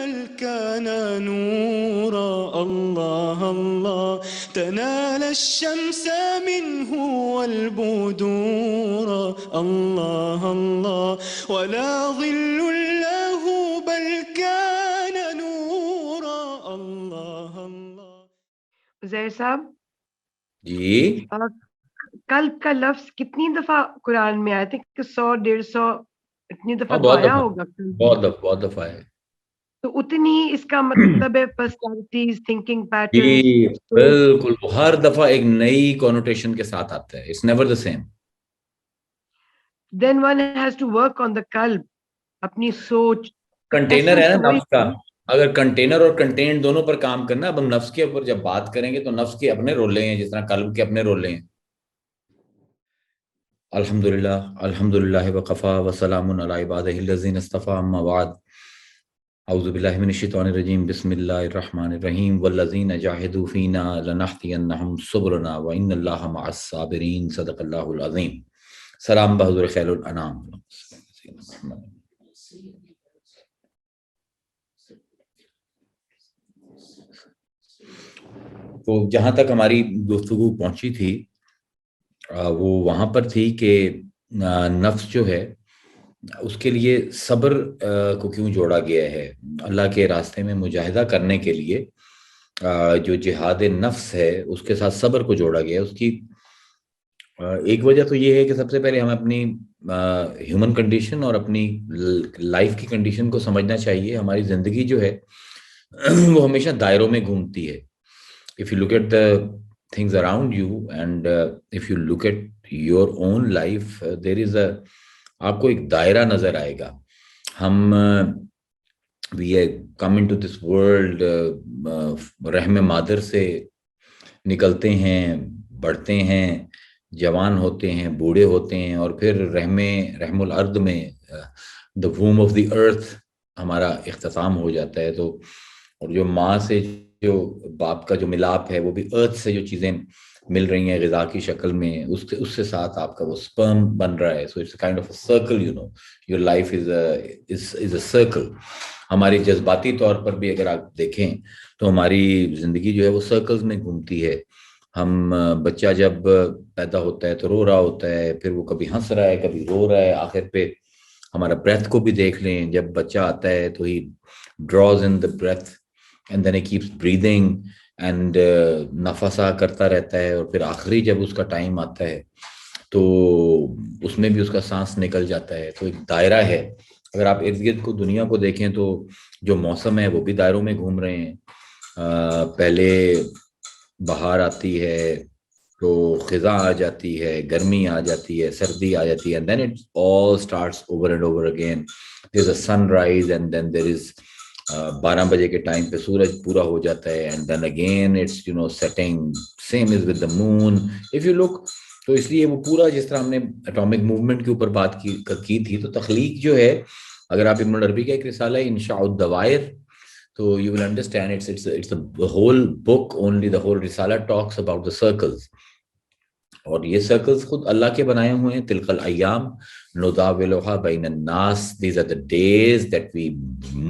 بل كان نورا. الله الله تنال الشمس منه والبدور. الله الله ولا ظل له بل كان نورا. الله الله. زہر صاحب جی قلب کا لفظ کتنی دفعہ قرآن میں آیا تھے؟ 100-150 اتنی دفعہ تو بہت آیا دفعہ ہوگا. بہت دفعہ ہے. تو اتنی اس کا مطلب ہے پرسنالٹیز، تھنکنگ پیٹرنز. جی بالکل، ہر دفعہ ایک نئی کونوٹیشن کے ساتھ آتا ہے. It's never the same. Then one has to work on the قلب، اپنی سوچ. کنٹینر ہے نا نفس کا، اگر کنٹینر اور کنٹینٹ دونوں پر کام کرنا. اب ہم نفس کے اوپر جب بات کریں گے تو نفس کے اپنے رولے ہیں، جس طرح قلب کے اپنے رولے ہیں. الحمدللہ وقفا وسلام علی عبادہ الذین اصطفیٰ، اما بعد. اعوذ باللہ من الشیطان الرجیم، بسم اللہ الرحمن الرحیم. والذین جاہدوا فینا لنہدینہم سبلنا وان اللہ مع الصابرین. صدق اللہ العظیم. سلام بحضور خیر الانام. تو جہاں تک ہماری گفتگو پہنچی تھی وہ وہاں پر تھی کہ نفس جو ہے اس کے لیے صبر کو کیوں جوڑا گیا ہے. اللہ کے راستے میں مجاہدہ کرنے کے لیے جو جہاد نفس ہے اس کے ساتھ صبر کو جوڑا گیا ہے. اس کی ایک وجہ تو یہ ہے کہ سب سے پہلے ہمیں اپنی ہیومن کنڈیشن اور اپنی لائف کی کنڈیشن کو سمجھنا چاہیے. ہماری زندگی جو ہے وہ ہمیشہ دائروں میں گھومتی ہے. If you look at the things around you and if you look at your own life, there is آپ کو ایک دائرہ نظر آئے گا. ہم we come into this world رحم مادر سے نکلتے ہیں، بڑھتے ہیں، جوان ہوتے ہیں، بوڑھے ہوتے ہیں، اور پھر رحم الارض میں the womb of the earth ہمارا اختتام ہو جاتا ہے. تو اور جو ماں سے جو باپ کا جو ملاپ ہے وہ بھی ارتھ سے جو چیزیں مل رہی ہیں غذا کی شکل میں، اس سے ساتھ آپ کا وہ سپرم بن رہا ہے. So it's kind of a circle, you know, your life is a circle. ہماری جذباتی طور پر بھی اگر آپ دیکھیں تو ہماری زندگی جو ہے وہ سرکلز میں گھومتی ہے. ہم بچہ جب پیدا ہوتا ہے تو رو رہا ہوتا ہے، پھر وہ کبھی ہنس رہا ہے کبھی رو رہا ہے. آخر پہ ہمارا بریتھ کو بھی دیکھ لیں، جب بچہ آتا ہے تو ہی draws in the breath and then he keeps breathing and نفسا کرتا رہتا ہے، اور پھر آخری جب اس کا ٹائم آتا ہے تو اس میں بھی اس کا سانس نکل جاتا ہے. تو ایک دائرہ ہے. اگر آپ ارد گرد کو دنیا کو دیکھیں تو جو موسم ہے وہ بھی دائروں میں گھوم رہے ہیں. پہلے بہار آتی ہے تو خزاں آ جاتی ہے، گرمی آ جاتی ہے، سردی آ جاتی ہے، and then it all starts over and over again. There's a sunrise and then there is 12 بجے کے ٹائم پہ سورج پورا ہو جاتا ہے، and then again it's setting. same is with the moon if you look. تو اس لیے وہ پورا جس طرح ہم نے اٹامک موومنٹ کے اوپر بات کی تھی، تو تخلیق جو ہے، اگر آپ ابن العربی کا ایک رسالہ ہے انشاء الدوائر، تو you will understand it's the whole book, only the whole رسالہ talks about the circles. اور یہ سرکلز خود اللہ کے بنائے ہوئے ہیں. تلک الایام نداولها بین الناس. These are the days that we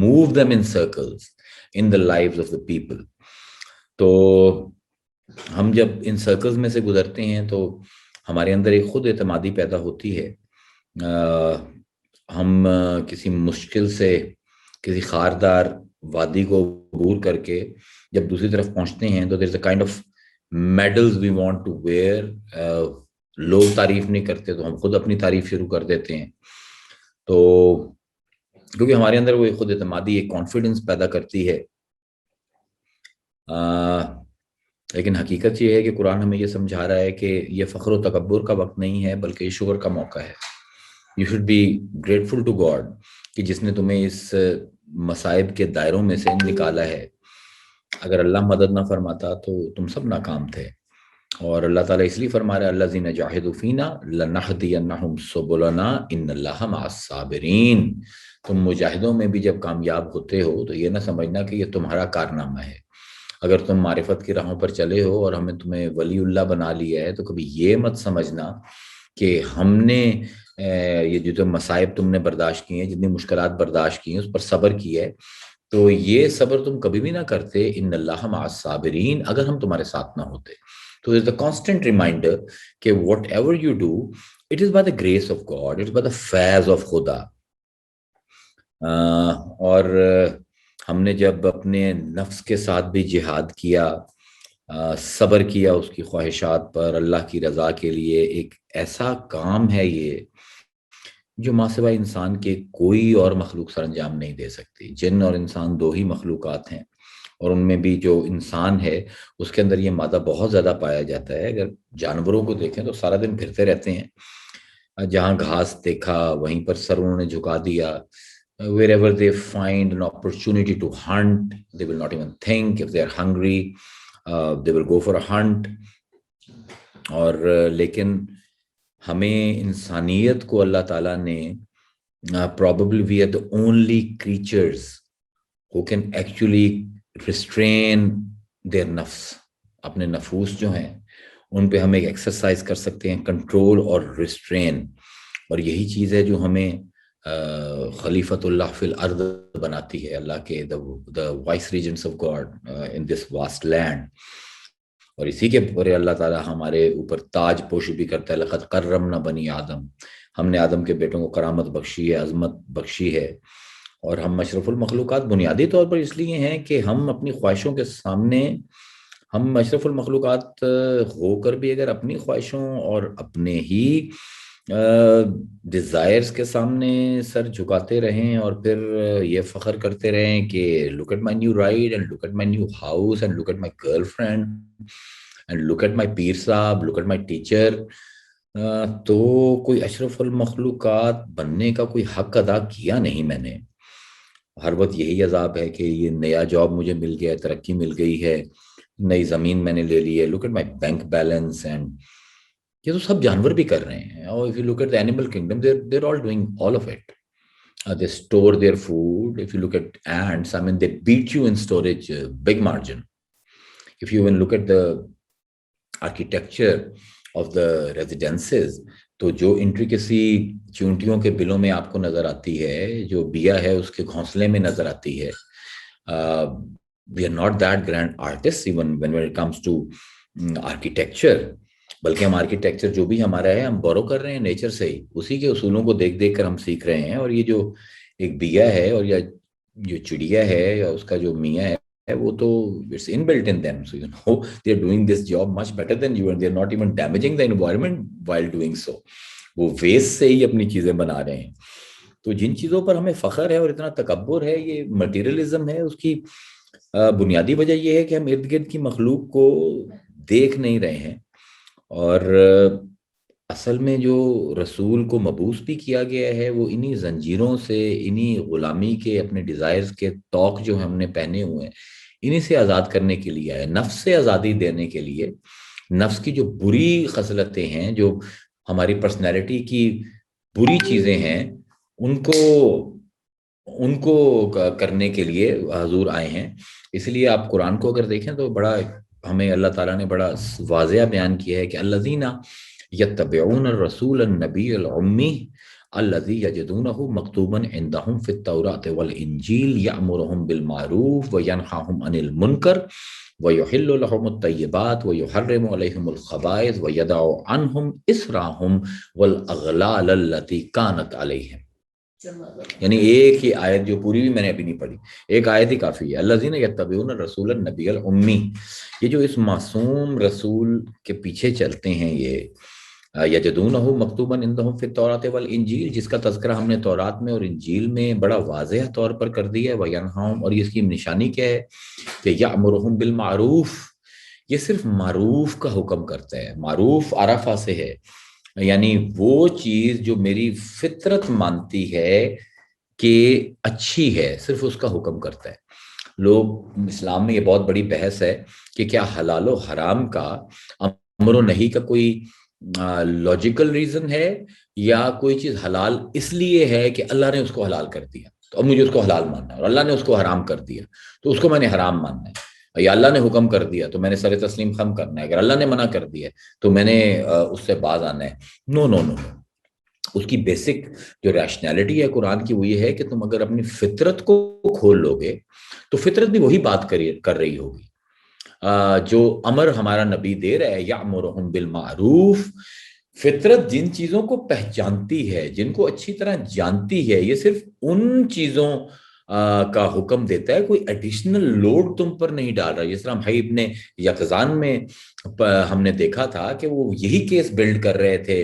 move them in circles in the lives of the people. تو ہم جب ان سرکلز میں سے گزرتے ہیں تو ہمارے اندر ایک خود اعتمادی پیدا ہوتی ہے. ہم کسی مشکل سے کسی خاردار وادی کو عبور کر کے جب دوسری طرف پہنچتے ہیں تو there is a kind of medals we want to wear. لوگ تعریف نہیں کرتے تو ہم خود اپنی تعریف شروع کر دیتے ہیں. تو کیونکہ ہمارے اندر وہ خود اعتمادی ایک کانفیڈنس پیدا کرتی ہے. لیکن حقیقت یہ ہے کہ قرآن ہمیں یہ سمجھا رہا ہے کہ یہ فخر و تکبر کا وقت نہیں ہے بلکہ یہ شکر کا موقع ہے. You should be grateful to God کہ جس نے تمہیں اس مصائب کے دائروں میں سے نکالا ہے. اگر اللہ مدد نہ فرماتا تو تم سب ناکام تھے. اور اللہ تعالیٰ اس لیے فرما رہا ہے الذین جاہدوا فینا لنہدینہم سبلنا ان اللہ مع الصابرین. تم مجاہدوں میں بھی جب کامیاب ہوتے ہو تو یہ نہ سمجھنا کہ یہ تمہارا کارنامہ ہے. اگر تم معرفت کی راہوں پر چلے ہو اور ہمیں تمہیں ولی اللہ بنا لیا ہے تو کبھی یہ مت سمجھنا کہ ہم نے یہ جو مصائب تم نے برداشت کی ہیں، جتنی مشکلات برداشت کی ہیں، اس پر صبر کیا ہے تو یہ صبر تم کبھی بھی نہ کرتے، ان اللہ مع الصابرین، اگر ہم تمہارے ساتھ نہ ہوتے. تو اٹس دا کانسٹنٹ ریمائنڈر کہ whatever you do it is by the grace of God, it's by the فیض آف خدا. اور ہم نے جب اپنے نفس کے ساتھ بھی جہاد کیا، صبر کیا اس کی خواہشات پر اللہ کی رضا کے لیے، ایک ایسا کام ہے یہ جو ماں سوائے انسان کے کوئی اور مخلوق سر انجام نہیں دے سکتی. جن اور انسان دو ہی مخلوقات ہیں، اور ان میں بھی جو انسان ہے اس کے اندر یہ مادہ بہت زیادہ پایا جاتا ہے. اگر جانوروں کو دیکھیں تو سارا دن پھرتے رہتے ہیں، جہاں گھاس دیکھا وہیں پر سر انہوں نے جھکا دیا. wherever they find an opportunity to hunt, they will not even think. If they are hungry, they will go for a hunt. اور لیکن ہمیں انسانیت کو اللہ تعالیٰ نے probably we are the only creatures who can actually restrain their نفس. اپنے نفوس جو ہیں ان پہ ہم ایک ایکسرسائز کر سکتے ہیں، کنٹرول اور ریسٹرین. اور یہی چیز ہے جو ہمیں خلیفۃ اللہ فی الارض بناتی ہے، اللہ کے the vice regents of God in this vast land. اور اسی کے پر اللہ تعالیٰ ہمارے اوپر تاج پوشی بھی کرتا ہے. لقد کرمنا بنی آدم، ہم نے آدم کے بیٹوں کو کرامت بخشی ہے، عظمت بخشی ہے. اور ہم اشرف المخلوقات بنیادی طور پر اس لیے ہیں کہ ہم اپنی خواہشوں کے سامنے، ہم اشرف المخلوقات ہو کر بھی اگر اپنی خواہشوں اور اپنے ہی ڈیزائرز کے سامنے سر جھکاتے رہیں اور پھر یہ فخر کرتے رہیں کہ look at my new ride and look at my new house and look at my girlfriend and look at my پیر صاحب, look at my teacher, تو کوئی اشرف المخلوقات بننے کا کوئی حق ادا کیا نہیں میں نے. ہر وقت یہی عذاب ہے کہ یہ نیا جاب مجھے مل گیا ہے, ترقی مل گئی ہے, نئی زمین میں نے لے لی ہے, look at my bank balance. And یہ تو سب جانور بھی کر رہے ہیں. اور if you look at the animal kingdom, they're all doing all of it. They store their food. If you look at ants, I mean, they beat you in storage, big margin. If you even look at the architecture of the residences, تو جو انٹریکسی چونٹیوں کے بلوں میں آپ کو نظر آتی ہے, جو بیا ہے اس کے گھونسلے میں نظر آتی ہے. We are not that grand artists even when it comes to architecture. بلکہ ہم آرکیٹیکچر جو بھی ہمارا ہے ہم بورو کر رہے ہیں نیچر سے ہی, اسی کے اصولوں کو دیکھ دیکھ کر ہم سیکھ رہے ہیں. اور یہ جو ایک بیا ہے اور یا جو چڑیا ہے یا اس کا جو میاں ہے وہ تو it's inbuilt in them, so you know they are doing this job much better than you and they are not even damaging the environment while doing so. وہ ویسٹ سے ہی اپنی چیزیں بنا رہے ہیں. تو جن چیزوں پر ہمیں فخر ہے اور اتنا تکبر ہے, یہ مٹیریلزم ہے. اس کی بنیادی وجہ یہ ہے کہ ہم ارد گرد کی مخلوق کو دیکھ نہیں رہے ہیں. اور اصل میں جو رسول کو مبعوث بھی کیا گیا ہے وہ انہی زنجیروں سے, انہی غلامی کے اپنے ڈیزائرز کے توق جو ہم نے پہنے ہوئے ہیں انہی سے آزاد کرنے کے لیے ہے, نفس سے آزادی دینے کے لیے. نفس کی جو بری خصلتیں ہیں, جو ہماری پرسنالٹی کی بری چیزیں ہیں, ان کو کرنے کے لیے حضور آئے ہیں. اس لیے آپ قرآن کو اگر دیکھیں تو بڑا ہمیں اللہ تعالیٰ نے بڑا واضح بیان کیا ہے کہ الذین یتبعون الرسول النبی الامی الذی یجدونہ مکتوبا عندہم فی التوراۃ والانجیل یأمرہم بالمعروف وینہاہم عن المنکر ویحل لہم الطیبات ویحرم علیہم الخبائث ویدع عنہم اسرہم والاغلال التی کانت علیہم. یعنی ایک ہی آیت جو پوری بھی میں نے ابھی نہیں پڑھی, ایک آیت ہی کافی ہے. الذین یتبعون الرسول النبی الامی, یہ جو اس معصوم رسول کے پیچھے چلتے ہیں, یہ یجدونہ مکتوبا عندہم فی التوراۃ والانجیل, جس کا تذکرہ ہم نے تورات میں اور انجیل میں بڑا واضح طور پر کر دیا ہے. وینہاہم, اور اس کی نشانی کیا ہے کہ یأمرہم بالمعروف, یہ صرف معروف کا حکم کرتا ہے. معروف عرفہ سے ہے, یعنی وہ چیز جو میری فطرت مانتی ہے کہ اچھی ہے, صرف اس کا حکم کرتا ہے. لوگ اسلام میں یہ بہت بڑی بحث ہے کہ کیا حلال و حرام کا امر و نہی کا کوئی لاجیکل ریزن ہے, یا کوئی چیز حلال اس لیے ہے کہ اللہ نے اس کو حلال کر دیا تو اب مجھے اس کو حلال ماننا ہے, اور اللہ نے اس کو حرام کر دیا تو اس کو میں نے حرام ماننا ہے, یا اللہ نے حکم کر دیا تو میں نے سر تسلیم خم کرنا ہے, اگر اللہ نے منع کر دیا تو میں نے اس سے باز آنا ہے. نو نو نو, اس کی بیسک جو ریشنلٹی ہے قرآن کی وہ یہ ہے کہ تم اگر اپنی فطرت کو کھول لو گے تو فطرت بھی وہی بات کر رہی ہوگی جو امر ہمارا نبی دے رہا ہے، یأمرہم بالمعروف۔ فطرت جن چیزوں کو پہچانتی ہے، جن کو اچھی طرح جانتی ہے، یہ صرف ان چیزوں کا حکم دیتا ہے، کوئی ایڈیشنل لوڈ تم پر نہیں ڈال رہا۔ جس طرح بھائی ابن یقظان میں ہم نے دیکھا تھا کہ وہ یہی کیس بلڈ کر رہے تھے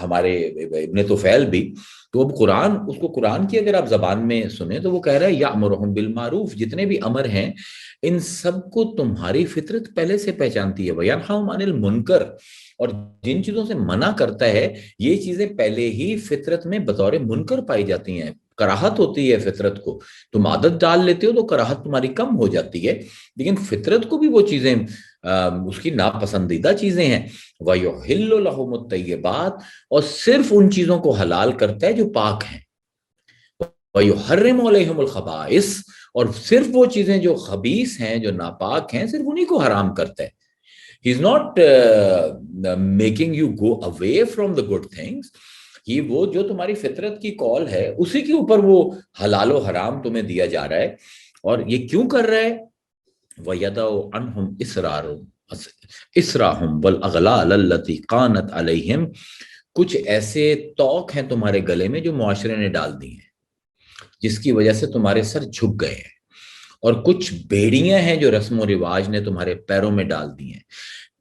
ہمارے ابن طفیل بھی، تو اب اس کو قرآن کی اگر آپ زبان میں سنیں تو وہ کہہ رہا ہے یأمرہم بالمعروف، جتنے بھی امر ہیں ان سب کو تمہاری فطرت پہلے سے پہچانتی ہے۔ وینہاہم عن المنکر، اور جن چیزوں سے منع کرتا ہے یہ چیزیں پہلے ہی فطرت میں بطور منکر پائی جاتی ہیں۔ کراہت ہوتی ہے فطرت کو، تم عادت ڈال لیتے ہو تو کراہت تمہاری کم ہو جاتی ہے، لیکن فطرت کو بھی وہ چیزیں اس کی ناپسندیدہ چیزیں ہیں۔ وَيُحِلُّ لَهُمُ الطَّيِّبَاتِ، اور صرف ان چیزوں کو حلال کرتا ہے جو پاک ہیں۔ وَيُحَرِّمُ عَلَيْهِمُ الْخَبَائِثَ، اور صرف وہ چیزیں جو خبیث ہیں، جو ناپاک ہیں، صرف انہی کو حرام کرتا ہے۔ He is not making you go away from the good things. وہ جو تمہاری فطرت کی کال ہے اسی کے اوپر وہ حلال و حرام تمہیں دیا جا رہا ہے۔ اور یہ کیوں کر رہا ہے؟ وَيَدَعُ عَنْهُمْ إِسْرَاهُمْ وَالْأَغْلَالَ الَّتِي كَانَتْ عَلَيْهِمْ، کچھ ایسے توق ہیں تمہارے گلے میں جو معاشرے نے ڈال دی ہیں، جس کی وجہ سے تمہارے سر جھک گئے ہیں، اور کچھ بیڑیاں ہیں جو رسم و رواج نے تمہارے پیروں میں ڈال دی ہیں،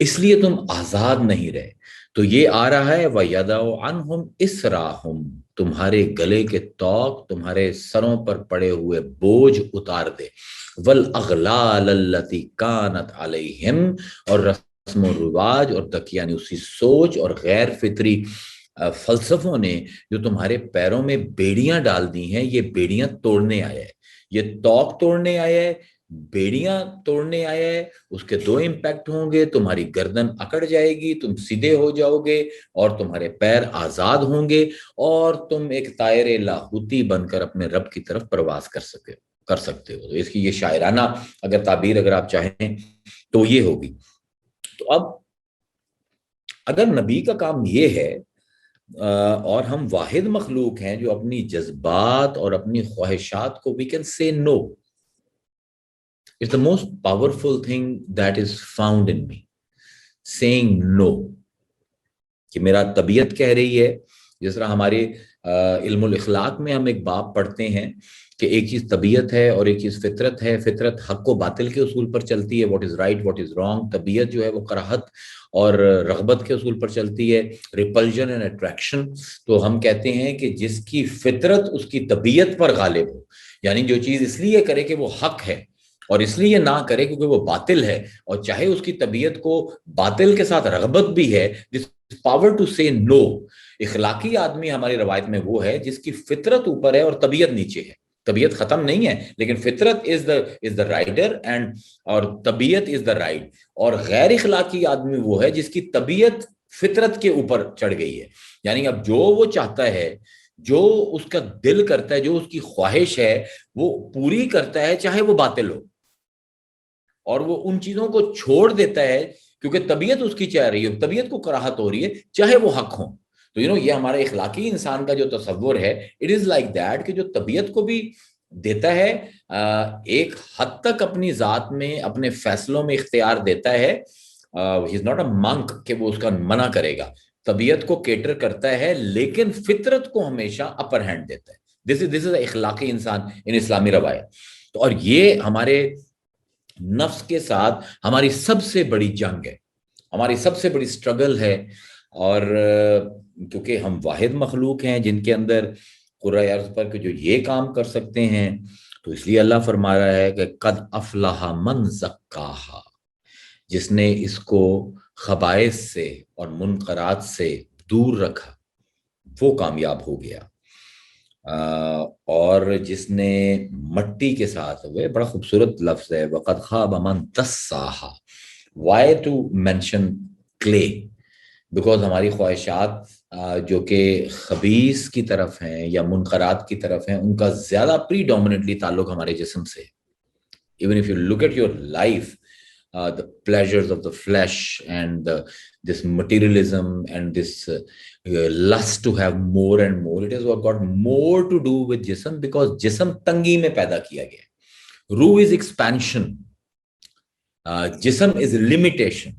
اس لیے تم آزاد نہیں رہے۔ تو یہ آ رہا ہے وَيَدَعُ عَنْهُمْ إِسْرَاهُمْ، تمہارے گلے کے توق، تمہارے سروں پر پڑے ہوئے بوجھ اتار دے۔ وَالْأَغْلَالَ الَّتِي كَانَتْ عَلَيْهِمْ، اور رسم و رواج اور یعنی اسی سوچ اور غیر فطری فلسفوں نے جو تمہارے پیروں میں بیڑیاں ڈال دی ہیں، یہ بیڑیاں توڑنے آیا ہے، یہ توق توڑنے آیا ہے، بیڑیاں توڑنے آیا ہے۔ اس کے دو امپیکٹ ہوں گے، تمہاری گردن اکڑ جائے گی، تم سیدھے ہو جاؤ گے، اور تمہارے پیر آزاد ہوں گے، اور تم ایک طائر لاہوتی بن کر اپنے رب کی طرف پرواز کر سکتے ہو۔ تو اس کی یہ شاعرانہ اگر تعبیر اگر آپ چاہیں تو یہ ہوگی۔ تو اب اگر نبی کا کام یہ ہے، اور ہم واحد مخلوق ہیں جو اپنی جذبات اور اپنی خواہشات کو we can say no. It's the most powerful thing that is found in me. Saying no. کہ میرا طبیعت کہہ رہی ہے، جس طرح ہمارے علم الاخلاق میں ہم ایک باب پڑھتے ہیں کہ ایک چیز طبیعت ہے اور ایک چیز فطرت ہے۔ فطرت حق و باطل کے اصول پر چلتی ہے، what is right, what is wrong۔ طبیعت جو ہے وہ کراہت اور رغبت کے اصول پر چلتی ہے، ریپلجن اینڈ اٹریکشن۔ تو ہم کہتے ہیں کہ جس کی فطرت اس کی طبیعت پر غالب ہو، یعنی جو چیز اس لیے کرے کہ وہ حق ہے اور اس لیے نہ کرے کیونکہ وہ باطل ہے، اور چاہے اس کی طبیعت کو باطل کے ساتھ رغبت بھی ہے، this power to say no۔ اخلاقی آدمی ہماری روایت میں وہ ہے جس کی فطرت اوپر ہے اور طبیعت نیچے ہے۔ طبیعت ختم نہیں ہے لیکن فطرت is the rider and اور طبیعت is the ride۔ اور غیر اخلاقی آدمی وہ ہے جس کی طبیعت فطرت کے اوپر چڑھ گئی ہے، یعنی اب جو وہ چاہتا ہے، جو اس کا دل کرتا ہے، جو اس کی خواہش ہے وہ پوری کرتا ہے چاہے وہ باطل ہو، اور وہ ان چیزوں کو چھوڑ دیتا ہے کیونکہ طبیعت اس کی چاہ رہی ہے، طبیعت کو کراہت ہو رہی ہے، چاہے وہ حق ہو۔ تو یہ ہمارا اخلاقی انسان کا جو تصور ہے، اٹ از لائک دیٹ، کہ جو طبیعت کو بھی دیتا ہے ایک حد تک اپنی ذات میں اپنے فیصلوں میں اختیار دیتا ہے۔ ہی از ناٹ اے منک کہ وہ اس کا منع کرے گا، طبیعت کو کیٹر کرتا ہے لیکن فطرت کو ہمیشہ اپر ہینڈ دیتا ہے۔ دس از اخلاقی انسان ان اسلامی روایت۔ تو اور یہ ہمارے نفس کے ساتھ ہماری سب سے بڑی جنگ ہے، ہماری سب سے بڑی سٹرگل ہے۔ اور کیونکہ ہم واحد مخلوق ہیں جن کے اندر قرۂ ارض پر کہ جو یہ کام کر سکتے ہیں، تو اس لیے اللہ فرما رہا ہے کہ قد افلح من زکاہا، جس نے اس کو خبائث سے اور منکرات سے دور رکھا وہ کامیاب ہو گیا۔ اور جس نے مٹی کے ساتھ، وہ بڑا خوبصورت لفظ ہے، وقد خاب من دساہا۔ Why to mention clay؟ Because ہماری خواہشات جو کہ خبیث کی طرف ہیں یا منکرات کی طرف ہیں، ان کا زیادہ پری ڈومیننٹلی تعلق ہمارے جسم سے۔ Even if you look at your life, the pleasures of the flesh and this materialism and this lust to have more and more. It has got more to do with jism, because jism tangi mein paida kiya gaya hai. Ruh is expansion, jism is limitation.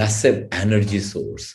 massive energy source.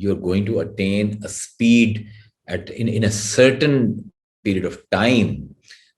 you're going to attain a speed at in a certain period of time,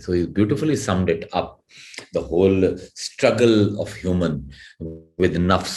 So he beautifully summed it up, the whole struggle of human with nafs.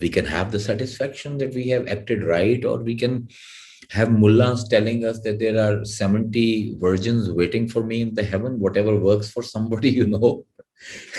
we can have the satisfaction that we have acted right, or we can have mullahs telling us that there are 70 virgins waiting for me in the heaven, whatever works for somebody,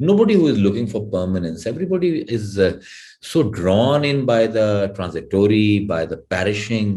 nobody who is looking for permanence. Everybody is so drawn in by the transitory, by the perishing.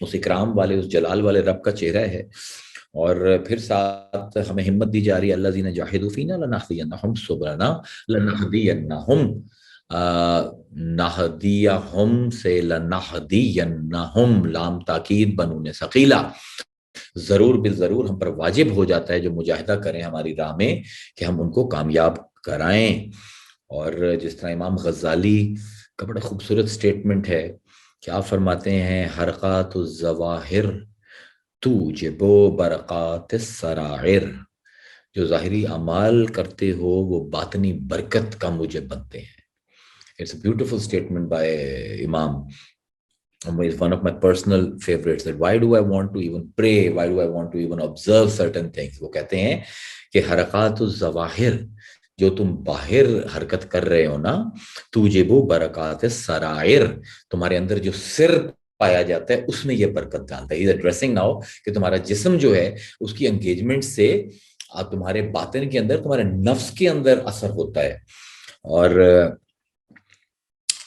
اس اکرام والے، اس جلال والے رب کا چہرہ ہے. اور پھر ساتھ ہمیں ہمت دی جا رہی ہے الذین جاہدوا فینا لنہدینہم سبلنا لنہدینہم، نہدیہم سے لنہدینہم، لام تاکید بنون ثقیلہ، ضرور بالضرور ہم پر واجب ہو جاتا ہے جو مجاہدہ کریں ہماری راہ میں کہ ہم ان کو کامیاب کرائیں. اور جس طرح امام غزالی کا بڑا خوبصورت سٹیٹمنٹ ہے کہ آپ فرماتے ہیں حرکات الظواہر توجب برکات السرائر، جو ظاہری اعمال کرتے ہو وہ باطنی برکت کا موجب بنتے ہیں. It's a beautiful statement by Imam. It's one of my personal favorites, that why do I want to even pray, why do I want to even observe certain things. وہ کہتے ہیں کہ حرکات الظواہر، جو تم باہر حرکت کر رہے ہو نا، توجب برکات السرائر، تمہارے اندر جو سر پایا جاتا ہے اس میں یہ برکت ڈالتا ہے. He's addressing now کہ تمہارا جسم جو ہے اس کی انگیجمنٹ سے تمہارے باطن کے اندر، تمہارے نفس کے اندر اثر ہوتا ہے. اور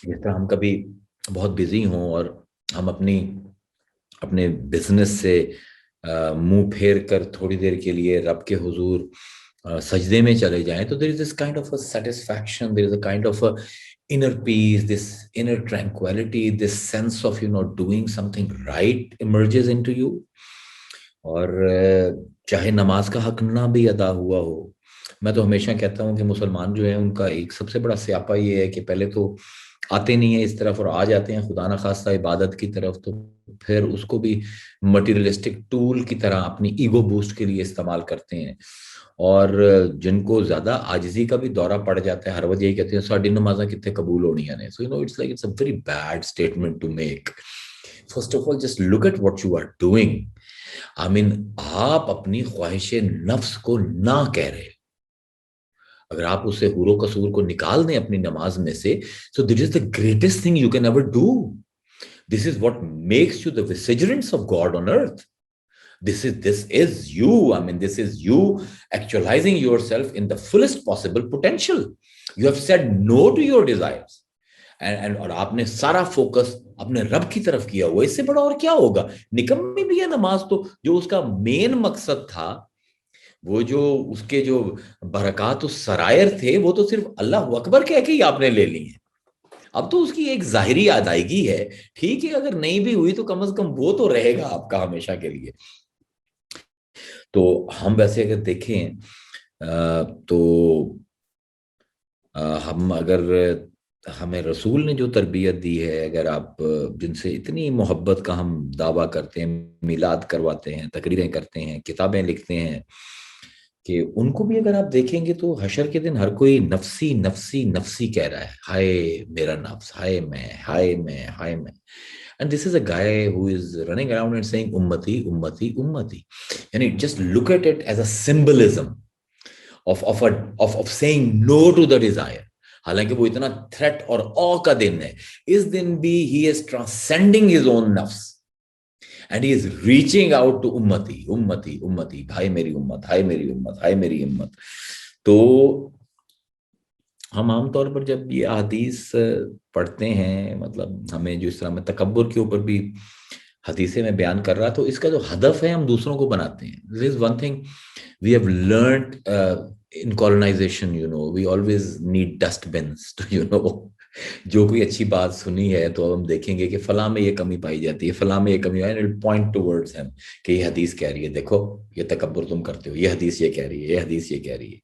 جس طرح ہم کبھی بہت بزی ہوں اور ہم اپنے بزنس سے منہ پھیر کر تھوڑی دیر کے لیے رب کے حضور سجدے میں چلے جائیں تو there is this kind of a satisfaction, there is a kind of a inner peace, this inner tranquility, this sense of doing something right emerges into you. اور چاہے نماز کا حق نہ بھی ادا ہوا ہو، میں تو ہمیشہ کہتا ہوں کہ مسلمان جو ہیں ان کا ایک سب سے بڑا سیاپا یہ ہے کہ پہلے تو آتے نہیں ہیں اس طرف، اور آ جاتے ہیں خدا نخواستہ عبادت کی طرف تو پھر اس کو بھی مٹیریلسٹک ٹول کی طرح اپنی ایگو بوسٹ کے لیے استعمال کرتے ہیں. اور جن کو زیادہ عاجزی کا بھی دورہ پڑ جاتا ہے، ہر وقت یہی کہتے ہیں ساڈی نمازاں کتنے قبول ہونیاں نے. So it's like it's a very bad statement to make. First of all, just look at what you are doing. I mean, آپ اپنی خواہش نفس کو نہ کہہ رہے. اگر آپ اسے حور و قصور کو نکال دیں اپنی نماز میں سے، so this is the greatest thing you can ever do. This is what makes you the vicegerents of God on earth. This is you. I mean, this is you actualizing yourself in the fullest possible potential. You have said no to your desires. And اور آپ نے سارا focus اپنے رب کی طرف کیا ہوا. اس سے بڑا اور کیا ہوگا؟ نکمی بھی ہے نماز تو. جو اس کا مین مقصد تھا، وہ جو اس کے جو برکات السرائر تھے، وہ تو صرف اللہ اکبر کہہ کے ہی آپ نے لے لی ہیں. اب تو اس کی ایک ظاہری ادائیگی ہے، ٹھیک ہے، اگر نہیں بھی ہوئی تو کم از کم وہ تو رہے گا آپ کا ہمیشہ کے لیے. تو ہم ویسے اگر دیکھیں تو ہم اگر ہمیں رسول نے جو تربیت دی ہے، اگر آپ جن سے اتنی محبت کا ہم دعویٰ کرتے ہیں، میلاد کرواتے ہیں، تقریریں کرتے ہیں، کتابیں لکھتے ہیں، کہ ان کو بھی اگر آپ دیکھیں گے تو حشر کے دن ہر کوئی نفسی نفسی نفسی کہہ رہا ہے. ہائے میرا نفس، ہائے میں، ہائے میں، ہائے میں. And this is a guy who is running around and saying ummati, ummati, ummati. Yani just look at it as a symbolism of saying no to the desire. حالانکہ وہ اتنا threat اور awe کا دن ہے. اس دن بھی he is transcending his own nafs and he is reaching out to ummati, ummati, ummati. بھائی میری امت، ہائے میری امت، ہائے میری امت. تو ہم عام طور پر جب یہ حدیث پڑھتے ہیں، مطلب ہمیں جو اس طرح میں تکبر کے اوپر بھی حدیثیں میں بیان کر رہا، تو اس کا جو ہدف ہے ہم دوسروں کو بناتے ہیں. This is one thing we have learned in colonization, we always need dustbins to, جو کوئی اچھی بات سنی ہے تو ہم دیکھیں گے کہ فلاں میں یہ کمی پائی جاتی ہے، فلاں میں یہ کمی ہے، point towards him کہ یہ حدیث کہہ رہی ہے، دیکھو یہ تکبر تم کرتے ہو، یہ حدیث یہ کہہ رہی ہے، یہ حدیث یہ کہہ رہی ہے.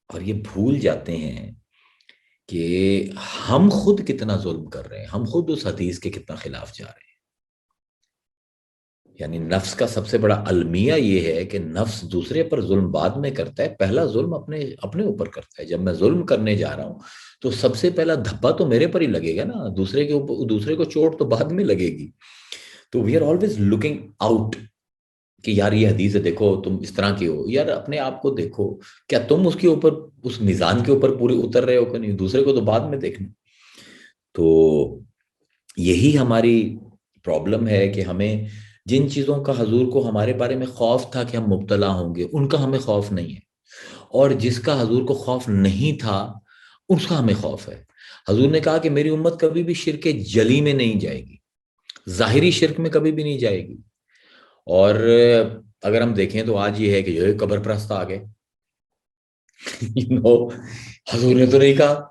اور یہ بھول جاتے ہیں کہ ہم خود کتنا ظلم کر رہے ہیں، ہم خود اس حدیث کے کتنا خلاف جا رہے ہیں. یعنی نفس کا سب سے بڑا المیہ یہ ہے کہ نفس دوسرے پر ظلم بعد میں کرتا ہے، پہلا ظلم اپنے اوپر کرتا ہے. جب میں ظلم کرنے جا رہا ہوں تو سب سے پہلا دھبا تو میرے پر ہی لگے گا نا، دوسرے کو چوٹ تو بعد میں لگے گی. تو we are always looking out کہ یار یہ حدیث ہے، دیکھو تم اس طرح کی ہو. یار اپنے آپ کو دیکھو، کیا تم اس کے اوپر، اس میزان کے اوپر پورے اتر رہے ہو کہ نہیں؟ دوسرے کو تو بعد میں دیکھنا. تو یہی ہماری پرابلم ہے کہ ہمیں جن چیزوں کا حضور کو ہمارے بارے میں خوف تھا کہ ہم مبتلا ہوں گے، ان کا ہمیں خوف نہیں ہے، اور جس کا حضور کو خوف نہیں تھا اس کا ہمیں خوف ہے. حضور نے کہا کہ میری امت کبھی بھی شرک جلی میں نہیں جائے گی. ظاہری شرک میں کبھی بھی نہیں جائے گی. اور اگر ہم دیکھیں تو آج یہ ہے کہ جو قبر پرست آ گئے. حضور نے تو نہیں کہا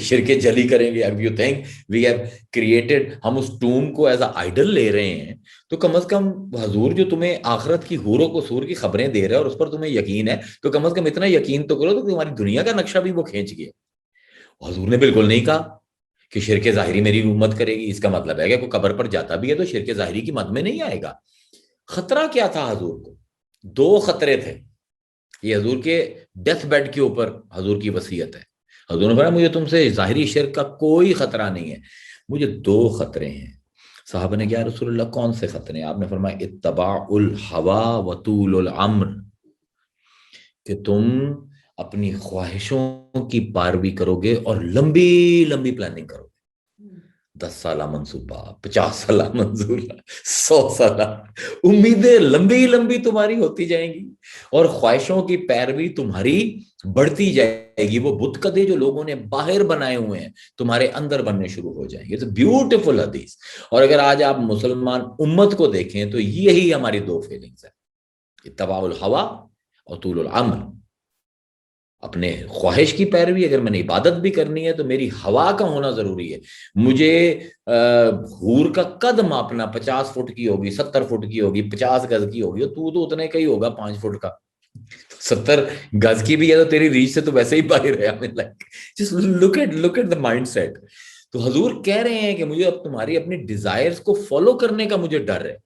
شرک جلی کریں گے. You think we have created, ہم اس ٹوم کو ایز اے آئیڈل لے رہے ہیں, تو کم از کم حضور جو تمہیں آخرت کی حور و قصور کی خبریں دے رہے ہیں اور اس پر تمہیں یقین ہے, تو کم از کم اتنا یقین تو کرو تو تمہاری دنیا کا نقشہ بھی وہ کھینچ گیا. حضور نے بالکل نہیں کہا کہ شرک ظاہری میری امت کرے گی. اس کا مطلب ہے کہ کوئی قبر پر جاتا بھی ہے تو شرک ظاہری کی مد میں نہیں آئے گا. خطرہ کیا تھا حضور کو؟ 2 خطرے تھے. یہ حضور کے ڈیتھ بیڈ کے اوپر حضور کی وصیت ہے. حضور نے فرمایا مجھے تم سے ظاہری شرک کا کوئی خطرہ نہیں ہے, مجھے 2 خطرے ہیں. صحابہ نے کہا رسول اللہ کون سے خطرے ہیں؟ آپ نے فرمایا اتباع الہوا وطول العمر, کہ تم اپنی خواہشوں کی پیروی کرو گے اور لمبی لمبی پلاننگ کرو گے. 10 سالہ منصوبہ, 50 سالہ منصوبہ, 100 سالہ, امیدیں لمبی لمبی تمہاری ہوتی جائیں گی اور خواہشوں کی پیروی تمہاری بڑھتی جائے گی. وہ بت کدے جو لوگوں نے باہر بنائے ہوئے ہیں تمہارے اندر بننے شروع ہو جائیں گے. اٹس اے بیوٹیفل حدیث. اور اگر آج آپ مسلمان امت کو دیکھیں تو یہی ہماری 2 فیلنگز ہیں, اتباع الہوا اور طول العمر. اپنے خواہش کی پیروی, اگر میں نے عبادت بھی کرنی ہے تو میری ہوا کا ہونا ضروری ہے. مجھے حور کا قد ماپنا 50 فٹ کی ہوگی, 70 فٹ کی ہوگی, 50 گز کی ہوگی, تو اتنے کا ہی ہوگا 5 فٹ کا. 70 گز کی بھی ہے تو تیری ریچ سے تو ویسے ہی باہر ہے. Just look at the mindset. تو حضور کہہ رہے ہیں کہ مجھے اب تمہاری اپنی ڈیزائرز کو فالو کرنے کا مجھے ڈر ہے,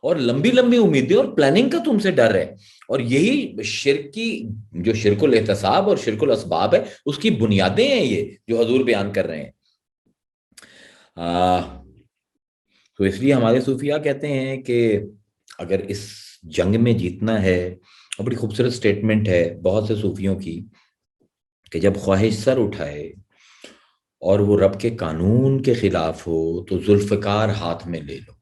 اور لمبی لمبی امیدیں اور پلاننگ کا تم سے ڈر ہے. اور یہی شرک کی جو شرک الاحتساب اور شرک الاسباب ہے اس کی بنیادیں ہیں یہ جو حضور بیان کر رہے ہیں. تو اس لیے ہمارے صوفیاء کہتے ہیں کہ اگر اس جنگ میں جیتنا ہے, اور بڑی خوبصورت سٹیٹمنٹ ہے بہت سے صوفیوں کی, کہ جب خواہش سر اٹھائے اور وہ رب کے قانون کے خلاف ہو تو ذوالفقار ہاتھ میں لے لو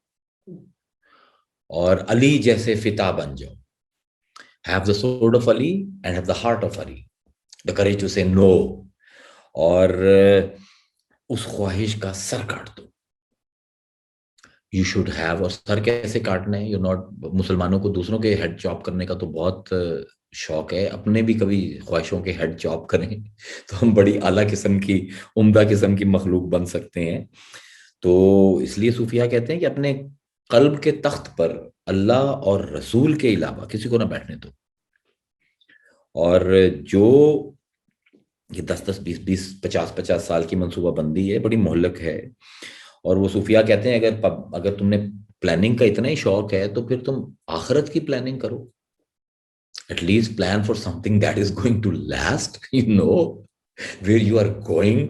اور علی جیسے فتح بن جاؤ. Have the sword of Ali and have the heart of Ali. The courage to say no. اور اس خواہش کا سر کاٹ دو. You should have. اور سر کیسے کاٹنا ہے؟ مسلمانوں کو دوسروں کے ہیڈ چاپ کرنے کا تو بہت شوق ہے, اپنے بھی کبھی خواہشوں کے ہیڈ چاپ کریں تو ہم بڑی اعلیٰ قسم کی, عمدہ قسم کی مخلوق بن سکتے ہیں. تو اس لیے صوفیاء کہتے ہیں کہ اپنے قلب کے تخت پر اللہ اور رسول کے علاوہ کسی کو نہ بیٹھنے دو. اور جو یہ 10-10, 20-20, 50-50 سال کی منصوبہ بندی ہے, بڑی مہلک ہے. اور وہ صوفیاء کہتے ہیں اگر تم نے پلاننگ کا اتنا ہی شوق ہے تو پھر تم آخرت کی پلاننگ کرو. At least plan for something that is going to last, you know where you are going.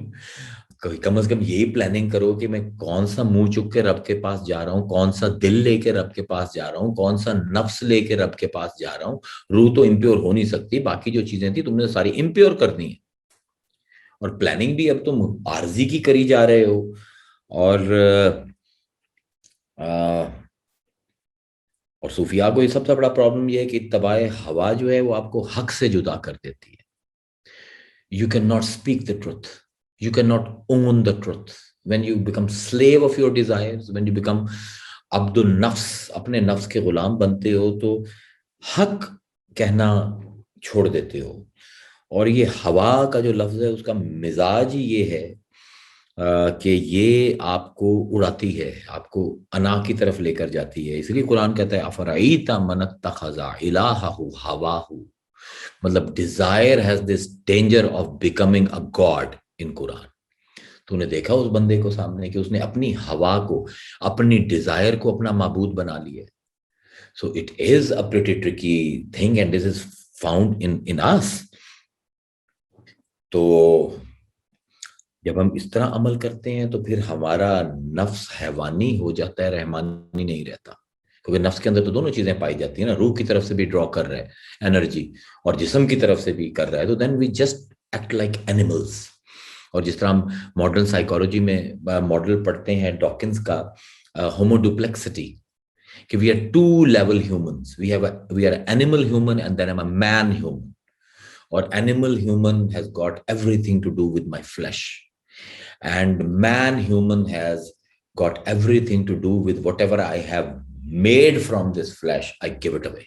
کم از کم یہی پلاننگ کرو کہ میں کون سا منہ چک کے رب کے پاس جا رہا ہوں, کون سا دل لے کے رب کے پاس جا رہا ہوں, کون سا نفس لے کے رب کے پاس جا رہا ہوں. روح تو امپیور ہو نہیں سکتی, باقی جو چیزیں تھیں تم نے ساری امپیور کر دی ہیں. اور پلاننگ بھی اب تم عارضی کی کری جا رہے ہو. اور صوفیاء کو یہ سب سے بڑا پرابلم یہ ہے کہ اتباع ہوا جو ہے وہ آپ کو حق سے جدا کر دیتی ہے. You cannot speak the truth. You cannot own the truth. When you become slave of your desires, when you become عبد النفس, اپنے نفس کے غلام بنتے ہو, تو حق کہنا چھوڑ دیتے ہو. اور یہ ہوا کا جو لفظ ہے اس کا مزاج ہی یہ ہے کہ یہ آپ کو اڑاتی ہے, آپ کو انا کی طرف لے کر جاتی ہے. اس لیے قرآن کہتا ہے افرائیت من اتخذ الہہ ہواہ, مطلب desire has this danger of becoming a god in قرآن. تو نے دیکھا اس بندے کو سامنے کہ اس نے اپنی ہوا کو, اپنی ڈیزائر کو اپنا معبود بنا لیا. So it is a pretty tricky thing and this is found in us. تو جب ہم اس طرح عمل کرتے ہیں تو پھر ہمارا نفس حیوانی ہو جاتا ہے, رحمانی نہیں رہتا. کیونکہ نفس کے اندر تو دونوں چیزیں پائی جاتی ہیں نا, روح کی طرف سے بھی ڈرا کر رہا ہے انرجی اور جسم کی طرف سے بھی کر رہا ہے. تو then we just act like animals. اور جس طرح ہم ماڈرن سائیکالوجی میں ماڈل پڑھتے ہیں ڈاکنز کا, ہومو ڈوپلیکسٹی, کہ we are 2 level humans, we are animal human and then um a man human. اور animal human has got everything to do with my flesh, and man human has got everything to do with whatever I have made from this flesh, I give it away.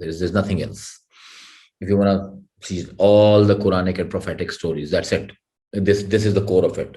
There is nothing else. If you want to see all the Quranic and prophetic stories, that's it. This is the core of it.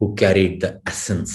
who carried the essence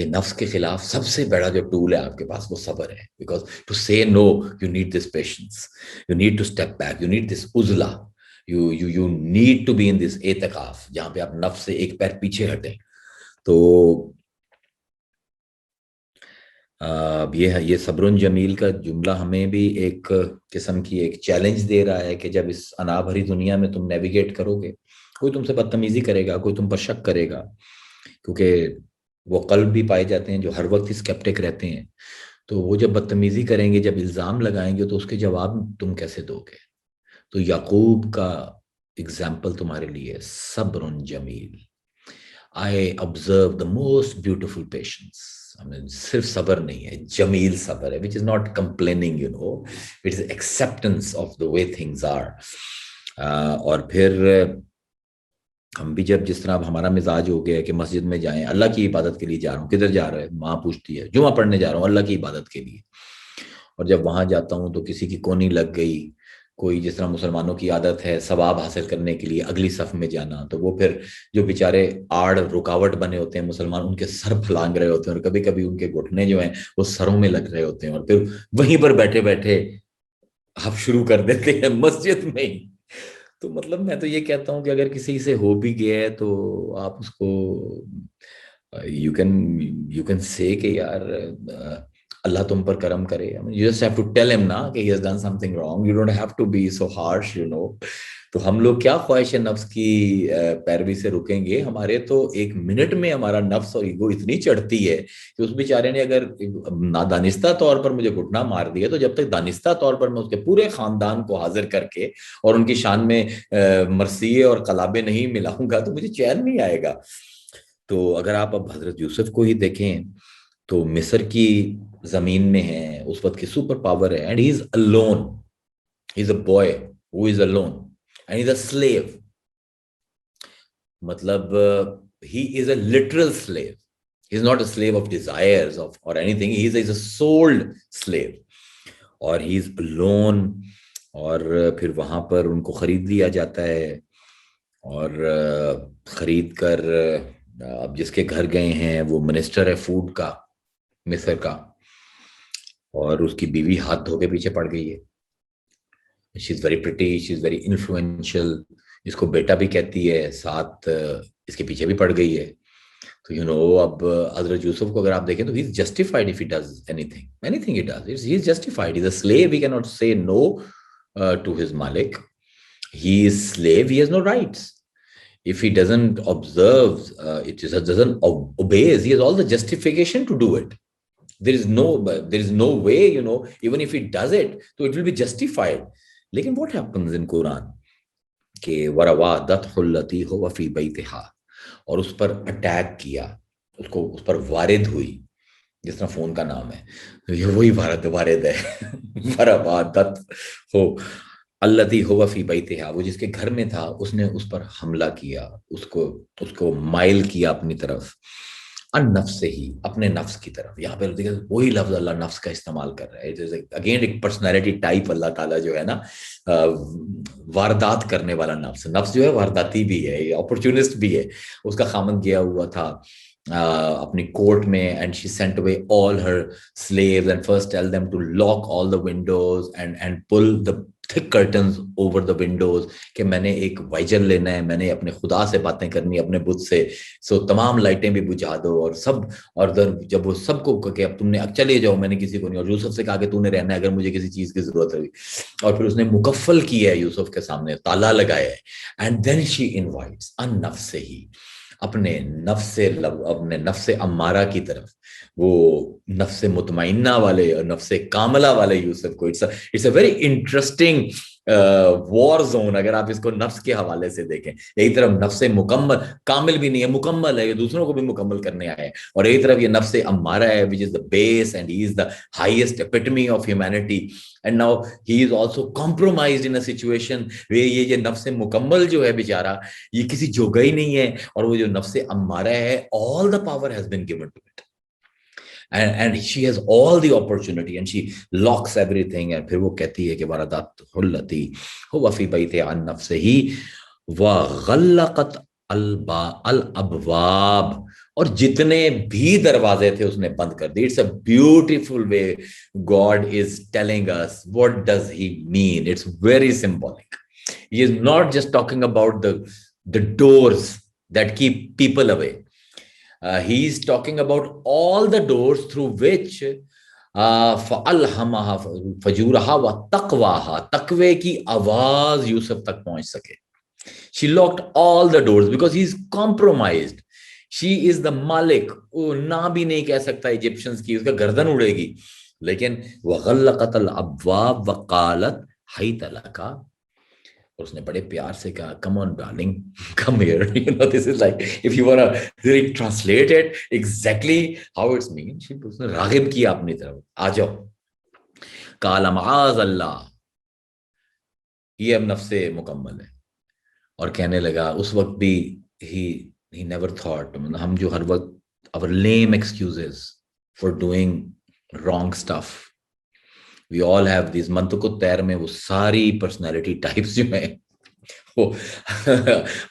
یہ نفس کے خلاف سب سے بڑا جو tool ہے آپ کے پاس وہ صبر ہے. Because to say no you need this patience, you need to step back, you need this عزلہ, you need to be in this اعتکاف جہاں پہ آپ نفس سے ایک پیر پیچھے ہٹیں. تو یہ صبر جمیل کا جملہ ہمیں بھی ایک قسم کی ایک چیلنج دے رہا ہے کہ جب اس انا بھری دنیا میں تم نیویگیٹ کرو گے, کوئی تم سے بدتمیزی کرے گا, کوئی تم پر شک کرے گا, کیونکہ وہ قلب بھی پائے جاتے ہیں جو ہر وقت اسکیپٹک رہتے ہیں. تو وہ جب بدتمیزی کریں گے, جب الزام لگائیں گے, تو اس کے جواب تم کیسے دو گے؟ تو یعقوب کا اگزامپل تمہارے لیے صبر جمیل. I observe the most beautiful patience. I mean, صرف صبر نہیں ہے, جمیل صبر ہے, which is not complaining, you know, it is acceptance of the way things are. اور پھر ہم بھی جب جس طرح اب ہمارا مزاج ہو گیا کہ مسجد میں جائیں, اللہ کی عبادت کے لیے جا رہا ہوں, کدھر جا رہا ہے, ماں پوچھتی ہے, جمعہ پڑھنے جا رہا ہوں اللہ کی عبادت کے لیے. اور جب وہاں جاتا ہوں تو کسی کی کونی لگ گئی, کوئی جس طرح مسلمانوں کی عادت ہے ثواب حاصل کرنے کے لیے اگلی صف میں جانا, تو وہ پھر جو بیچارے آڑ رکاوٹ بنے ہوتے ہیں مسلمان, ان کے سر پھلانگ رہے ہوتے ہیں, اور کبھی کبھی ان کے گھٹنے جو ہیں وہ سروں میں لگ رہے ہوتے ہیں, اور پھر وہیں پر بیٹھے بیٹھے آپ شروع کر دیتے ہیں مسجد میں ہی. تو مطلب میں تو یہ کہتا ہوں کہ اگر کسی سے ہو بھی گیا ہے تو آپ اس کو یو کین سے کہ یار اللہ تم پر کرم کرے. You just have to tell him نا کہ he has done something wrong. You don't have to be so harsh, you know. تو ہم لوگ کیا خواہش نفس کی پیروی سے رکیں گے؟ ہمارے تو ایک منٹ میں ہمارا نفس اور ایگو اتنی چڑھتی ہے کہ اس بیچارے نے اگر نادانستہ طور پر مجھے گھٹنا مار دیا, تو جب تک دانستہ طور پر میں اس کے پورے خاندان کو حاضر کر کے اور ان کی شان میں مرثیے اور قلابے نہیں ملاؤں گا تو مجھے چین نہیں آئے گا. تو اگر آپ اب حضرت یوسف کو ہی دیکھیں تو مصر کی زمین میں ہیں, اس وقت کی سپر پاور ہے, and he is alone. He is a boy who is alone and he is a slave. مطلب he is a literal slave. He is not a slave of desires or anything. He is a sold slave. اور he is alone. اور پھر وہاں پر ان کو خرید لیا جاتا ہے, اور خرید کر اب جس کے گھر گئے ہیں وہ منسٹر ہے فوڈ کا مصر کا, اور اس کی بیوی ہاتھ دھو کے پیچھے پڑ گئی ہے. She is very pretty, she is very influential, اس کو بیٹا بھی کہتی ہے, ساتھ اس کے پیچھے بھی پڑ گئی ہے. تو یو نو اب حضرت یوسف کو اگر آپ دیکھیں تو he is justified if he does anything he does, he is justified. He is a slave, he cannot say no to his malik. He is slave, he has no rights. If he doesn't observe, it doesn't obey, he has all the justification to do it. There is no way, you know, even if he does it, so it will be justified. Lekin what happens in Quran? کہ وَرَوَادَتْهُ الَّتِي هُوَ فِي بَيْتِهَا, اور اس پر attack کیا, اس پر وارد ہوئی, جس طرح phone کا نام ہے, یہ وہی وارد ہے. وَرَوَادَتْهُ الَّتِي هُوَ فِي بَيْتِهَا, وہ جس کے گھر میں تھا, اس نے اس پر حملہ کیا, اس کو مائل کیا اپنی طرف, ان نفس سے ہی, اپنے نفس کی طرف. یہاں پہ دیکھیں وہی لفظ اللہ نفس کا استعمال کر رہا ہے. اگین ایک پرسنالٹی ٹائپ اللہ تعالیٰ جو ہے نا, واردات کرنے والا نفس. نفس جو ہے وارداتی بھی ہے, اپرچونسٹ بھی ہے. اس کا خامند گیا ہوا تھا اپنی کورٹ میں, and she sent away all her slaves and first tell them to lock all the windows and pull the thick curtains over the windows, کہ میں نے ایک وائجر لینا ہے, میں نے اپنے خدا سے باتیں کرنی اپنے بت سے, سو تمام لائٹیں بھی بجھا دو, اور سب. اور جب وہ سب کو کہ اب تم نے چلے جاؤ, میں نے کسی کو نہیں, اور یوسف سے کہا کہ تو نے رہنا ہے اگر مجھے کسی چیز کی ضرورت ہوئی. اور پھر اس نے مکفل کیا ہے یوسف کے سامنے, تالا لگایا ہے. اینڈ دین شی انوائٹس ان نفس سے ہی, اپنے نفس امارہ کی طرف, وہ نفس مطمئنہ والے اور نفس کاملہ والے یوسف کو. It's a very interesting war zone اگر آپ اس کو نفس کے حوالے سے دیکھیں. ایک طرف نفس مکمل, کامل بھی نہیں ہے, مکمل ہے, یہ دوسروں کو بھی مکمل کرنے آئے, اور ایک طرف یہ نفس امارہ ہے which is the base and he is the highest epitome of humanity. And now he is also compromised in a situation where یہ نفس مکمل جو ہے بیچارہ, یہ کسی جوگا ہی نہیں ہے, اور وہ جو نفس امارہ ہے, all the power has been given to it. And she has all the opportunity and she locks everything. And پھر وہ کہتی ہے کہ وَرَدَتْهُ الَّتِي هُوَ فِي بَيْتِهَا عَن نَفْسِهِ وَغَلَّقَتْ الْأَبْوَابَ, اور جتنے بھی دروازے تھے اس نے بند کر دی. It's a beautiful way God is telling us what does he mean. It's very symbolic. He is not just talking about the doors that keep people away. He is talking about all the doors through which فَأَلْهَمَهَا فَجُورَهَا وَتَقْوَاهَا, تقوی کی آواز یوسف تک پہنچ سکے. She locked all the doors because he is compromised. She is the مالک. وہ نہ بھی نہیں کہہ سکتا ایجپشنز کی, اس کا گردن اڑے گی. لیکن وَغَلَّقَتِ الْأَبْوَابَ وَقَالَتْ حَيْتَ لَكَ, اس نے بڑے پیار سے کہا come on darling, come here. You know, this is like, if you want to really translate it exactly how it's mean, اس نے راغب کیا اپنی طرف, آ جاؤ. قال معاذ اللہ, یہ اب نفس مکمل ہے. اور کہنے لگا اس وقت بھی he never thought, ہم جو ہر وقت our lame excuses for doing wrong stuff, we all have these. منطق الطیر میں وہ ساری پرسنالٹی ٹائپس جو ہیں, وہ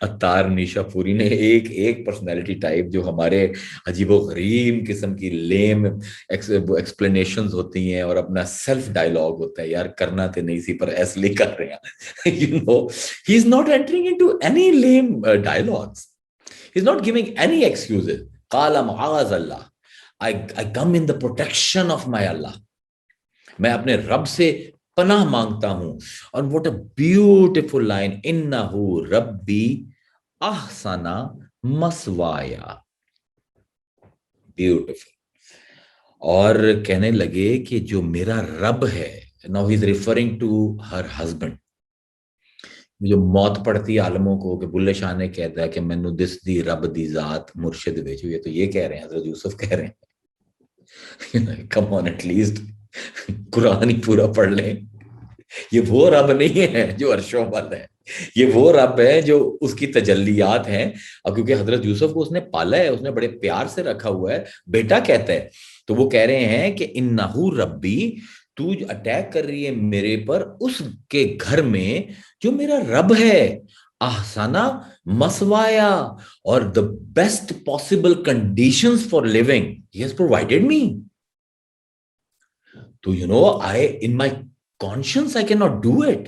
عطار نیشا پوری نے ایک پرسنالٹی ٹائپ جو ہمارے عجیب و غریب قسم کی لیم ایکسپلینیشنز ہوتی ہیں اور اپنا سیلف ڈائلاگ ہوتا ہے, یار کرنا تو نہیں سی پر ایسے لیے کر رہے ہیں. You know, he is not entering into any lame dialogues. He is not giving any excuses. قال معاذ اللہ, I come in the protection of my Allah. میں اپنے رب سے پناہ مانگتا ہوں. اور what a beautiful line, انہو ربی احسن مثوایا. بیوٹیفل. اور کہنے لگے کہ جو میرا رب ہے, now he is referring to her husband. جو موت پڑتی عالموں کو کہ بلے شاہ نے کہتا ہے کہ مینو دس دی رب دی ذات مرشد ویچو, یہ تو یہ کہہ رہے ہیں, حضرت یوسف کہہ رہے ہیں. come on, at least قرآن ہی پورا پڑھ لیں. یہ وہ رب نہیں ہے جو عرش و بل ہے, یہ وہ رب ہے جو اس کی تجلیات ہیں. اب کیونکہ حضرت یوسف کو اس نے پالا ہے, اس نے بڑے پیار سے رکھا ہوا ہے, بیٹا کہتا ہے, تو وہ کہہ رہے ہیں کہ انہو ربی, تو اٹیک کر رہی ہے میرے پر اس کے گھر میں جو میرا رب ہے. احسنا مسوایا, اور the best possible conditions for living he has provided me. So, you know, in my conscience, I cannot do it.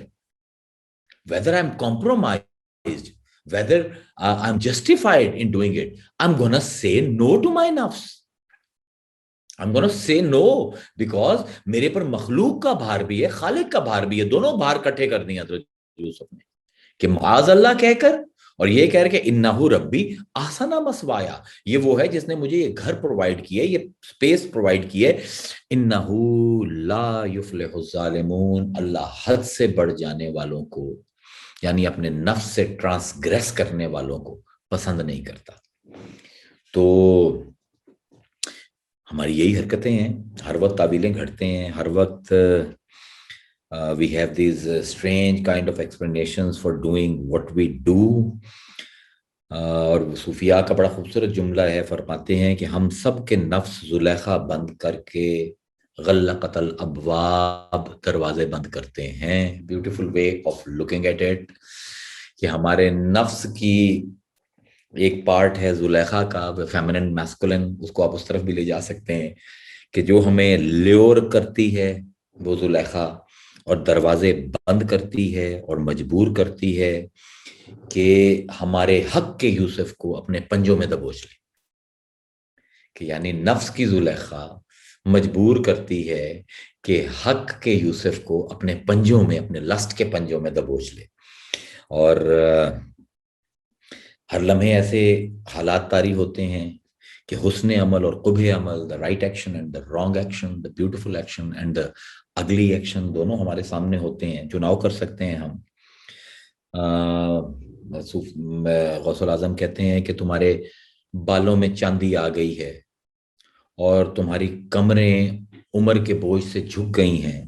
Whether I'm compromised, whether I'm justified in doing it, I'm going to say no to my nafs. I'm going to say no because میرے پر مخلوق کا بھار بھی ہے, خالق کا بھار بھی ہے. دونوں بھار کٹھے کر دیا حضرت یوسف نے کہ معاذ اللہ کہہ کر, اور یہ کہہ رہے کہ انہو ربی احسن مسوایا, یہ وہ ہے جس نے مجھے یہ گھر پرووائڈ کیا ہے, یہ سپیس پرووائڈ کی ہے. انہو لا یفلح الظالمون, اللہ حد سے بڑھ جانے والوں کو, یعنی اپنے نفس سے ٹرانسگریس کرنے والوں کو پسند نہیں کرتا. تو ہماری یہی حرکتیں ہیں, ہر وقت تعویلیں گھڑتے ہیں, ہر وقت we have these strange kind of explanations for doing what we do. اور صوفیاء کا بڑا خوبصورت جملہ ہے, فرماتے ہیں کہ ہم سب کے نفس زلیخا بند کر کے غلقت الابواب, دروازے بند کرتے ہیں. Beautiful way of looking at it, کہ ہمارے نفس کی ایک پارٹ ہے زلیخا کا, فیمنن میسکولن, اس کو آپ اس طرف بھی لے جا سکتے ہیں, کہ جو ہمیں لیور کرتی ہے وہ زلیخا, اور دروازے بند کرتی ہے اور مجبور کرتی ہے کہ ہمارے حق کے یوسف کو اپنے پنجوں میں دبوچ لے. کہ یعنی نفس کی زلیخا مجبور کرتی ہے کہ حق کے یوسف کو اپنے پنجوں میں, اپنے لسٹ کے پنجوں میں دبوچ لے. اور ہر لمحے ایسے حالات طاری ہوتے ہیں کہ حسن عمل اور قبح عمل, the right action and the wrong action, the beautiful action and the اگلی ایکشن, دونوں ہمارے سامنے ہوتے ہیں. چناؤ کر سکتے ہیں ہم. غوث الاعظم کہتے ہیں کہ تمہارے بالوں میں چاندی آ گئی ہے اور تمہاری کمریں عمر کے بوجھ سے جھک گئی ہیں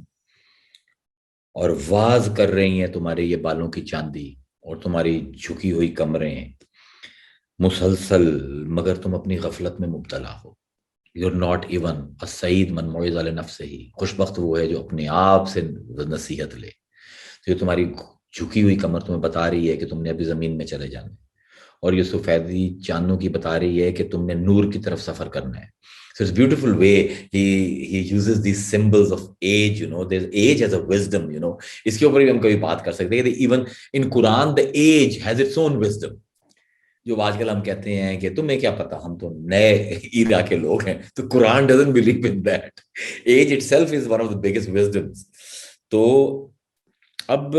اور واز کر رہی ہیں تمہارے یہ بالوں کی چاندی اور تمہاری جھکی ہوئی کمریں مسلسل, مگر تم اپنی غفلت میں مبتلا ہو. You're not even a سعید من معیز لنفسہ, خوش بخت وہ ہے جو اپنے آپ سے نصیحت لے. تو یہ تمہاری جھکی ہوئی کمر تمہیں بتا رہی ہے کہ تم نے ابھی زمین میں چلے جانا, اور یہ سفیدی چاندوں کی بتا رہی ہے کہ تم نے نور کی طرف سفر کرنا ہے. So it's a beautiful way he uses these symbols of age, you know, there's age as a wisdom, you know. اس کے اوپر بھی ہم کبھی بات کر سکتے ہیں. Even in Quran the age has its own wisdom. جو آج کل ہم کہتے ہیں کہ تمہیں کیا پتا, ہم تو نئے ایرا کے لوگ ہیں, تو قرآن doesn't believe in that. Age itself is one of the biggest wisdoms. تو اب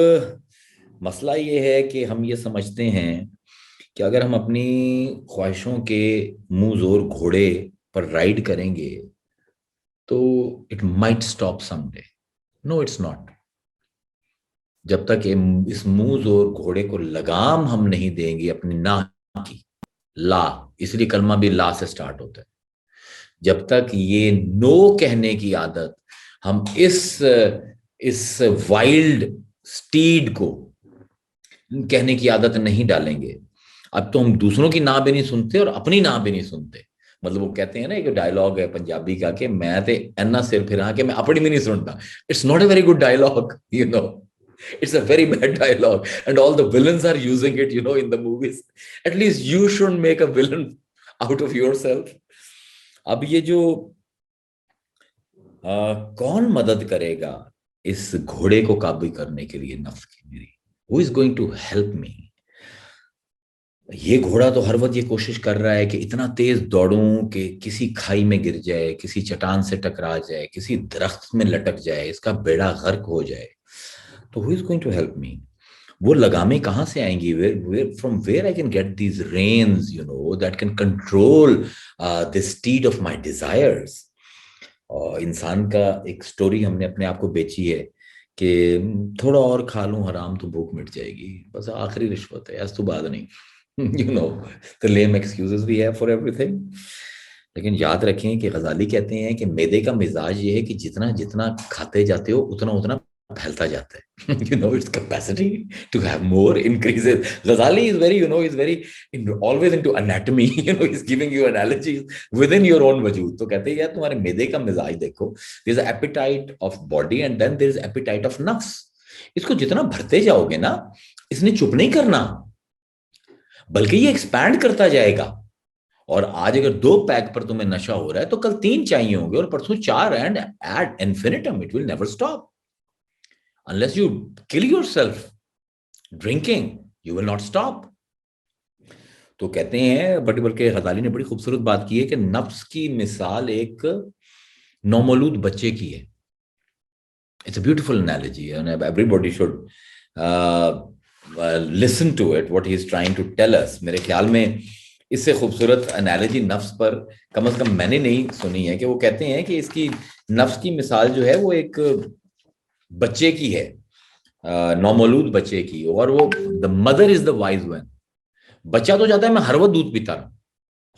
مسئلہ یہ ہے کہ ہم یہ سمجھتے ہیں کہ اگر ہم اپنی خواہشوں کے منہ زور گھوڑے پر رائڈ کریں گے تو it might stop some day. No it's not. جب تک اس منہ زور گھوڑے کو لگام ہم نہیں دیں گے اپنی نا کی, لا, اس لیے کلمہ بھی لا سے سٹارٹ ہوتا ہے, جب تک یہ نو کہنے کی عادت ہم اس وائلڈ سٹیڈ کو کہنے کی عادت نہیں ڈالیں گے. اب تو ہم دوسروں کی نا بھی نہیں سنتے اور اپنی نا بھی نہیں سنتے. مطلب وہ کہتے ہیں نا, ایک ڈائلاگ ہے پنجابی کا کہ میں تے اینا سر پھرا کہ میں اپنی بھی نہیں سنتا. It's not a very good dialogue, you know. It's a very bad dialogue and all the villains are using it, you know, in the movies. At least you shouldn't make a villain out of yourself. اب یہ جو کون مدد کرے گا اس گھوڑے کو قابو کرنے کے لیے نفس کی میری, who is going to help me. یہ گھوڑا تو ہر وقت یہ کوشش کر رہا ہے کہ اتنا تیز دوڑوں کہ کسی کھائی میں گر جائے, کسی چٹان سے ٹکرا جائے, کسی درخت میں لٹک جائے, اس کا بیڑا غرق ہو جائے. تو who is going to help me? وہ لگامیں کہاں سے آئیں گی؟ From where I can get these reins, you know, that can control the steed of my desires. انسان کا ایک سٹوری ہم نے اپنے آپ کو بیچی ہے کہ تھوڑا اور کھا لوں حرام تو بھوک مٹ جائے گی, بس آخری رشوت ہے, اس تو بعد نہیں. You know, the lame excuses we have for everything. لیکن یاد رکھیں کہ غزالی کہتے ہیں کہ معدے کا مزاج یہ ہے کہ جتنا جتنا کھاتے جاتے ہو اتنا اتنا پھیلتا جاتا ہے. You know, its capacity to have more increases. Ghazali is very, you know, is very always into anatomy. You know, he's giving you analogies within your own وجود. تو کہتے ہیں یار تمہارے معدے کا مزاج دیکھو. There's an appetite of body and then there's appetite of nafs. اس کو جتنا بھرتے جاؤ گے نا, اس نے چپ نہیں کرنا, بلکہ یہ ایکسپینڈ کرتا جائے گا. اور آج اگر 2 پیک پر تمہیں نشہ ہو رہا ہے تو کل 3 چاہیے ہوں گے اور پرسوں 4, and at infinitum it will never stop. Unless you kill yourself drinking, you will not stop. تو کہتے ہیں بلکہ غزالی نے بڑی خوبصورت بات کی ہے کہ نفس کی مثال ایک نومولود بچے کی ہے. It's a beautiful analogy and everybody should listen to it, what he is trying to tell us. میرے خیال میں اس سے خوبصورت انالوجی نفس پر کم از کم میں نے نہیں سنی ہے, کہ وہ کہتے ہیں کہ اس کی نفس کی مثال جو ہے وہ ایک بچے کی ہے, نومولود بچے کی, اور وہ the mother is the wise one. بچہ تو جاتا ہے میں ہر وقت دودھ پیتا رہا,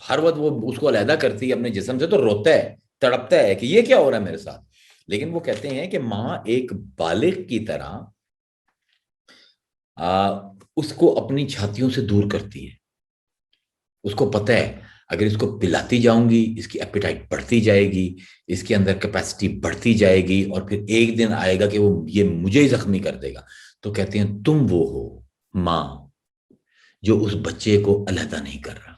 ہر وقت وہ اس کو علیحدہ کرتی ہے اپنے جسم سے, تو روتا ہے, تڑپتا ہے کہ یہ کیا ہو رہا ہے میرے ساتھ. لیکن وہ کہتے ہیں کہ ماں ایک بالغ کی طرح اس کو اپنی چھاتیوں سے دور کرتی ہے. اس کو پتہ ہے اگر اس کو پلاتی جاؤں گی اس کی ایپیٹائٹ بڑھتی جائے گی, اس کے اندر کیپیسٹی بڑھتی جائے گی, اور پھر ایک دن آئے گا کہ وہ یہ مجھے ہی زخمی کر دے گا. تو کہتے ہیں تم وہ ہو ماں جو اس بچے کو علیحدہ نہیں کر رہا.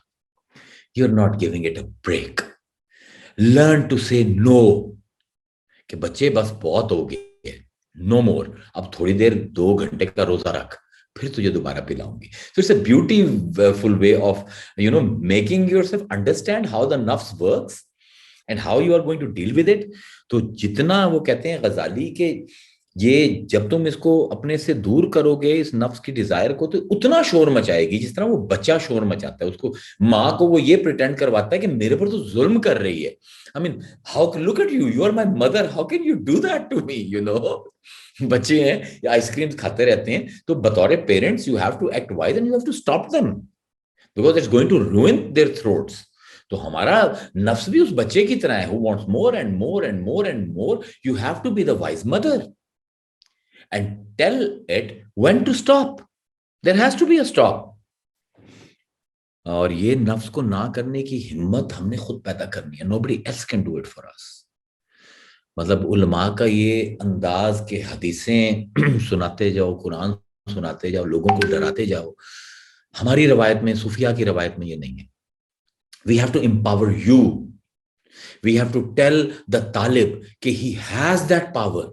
You're not giving it a break. Learn to say no. کہ بچے بس بہت ہو گئے, no more. اب تھوڑی دیر 2 گھنٹے کا روزہ رکھ, پھر تجھے دوبارہ پلاؤں گی. So it's a beautiful way of, you know, making yourself understand how the nafs works and how you are going to deal with it. تو جتنا وہ کہتے ہیں غزالی کہ یہ جب تم اس کو اپنے سے دور کرو گے اس نفس کی ڈیزائر کو, تو اتنا شور مچائے گی جس طرح وہ بچہ شور مچاتا ہے. اس کو ماں کو وہ یہ پریٹینڈ کرواتا ہے کہ میرے پر تو ظلم کر رہی ہے. I mean, look at you, you are my mother, how can you do that to me, you know. بچے ہیں یا آئس کریم کھاتے رہتے ہیں, تو بطور parents you have to act wise and you have to stop them because it's going to ruin their throats. تو ہمارا نفس بھی اس بچے کی طرح ہے, who wants more and more and more and more. You have to be the wise mother and tell it when to stop. There has to be a stop. اور یہ نفس کو نہ کرنے کی ہمت ہم نے خود پیدا کرنی ہے. Nobody else can do it for us. مطلب علماء کا یہ انداز کہ حدیثیں سناتے جاؤ, قرآن سناتے جاؤ, لوگوں کو ڈراتے جاؤ, ہماری روایت میں, صوفیہ کی روایت میں یہ نہیں ہے. We have to empower you. We have to tell the talib کہ he has that power.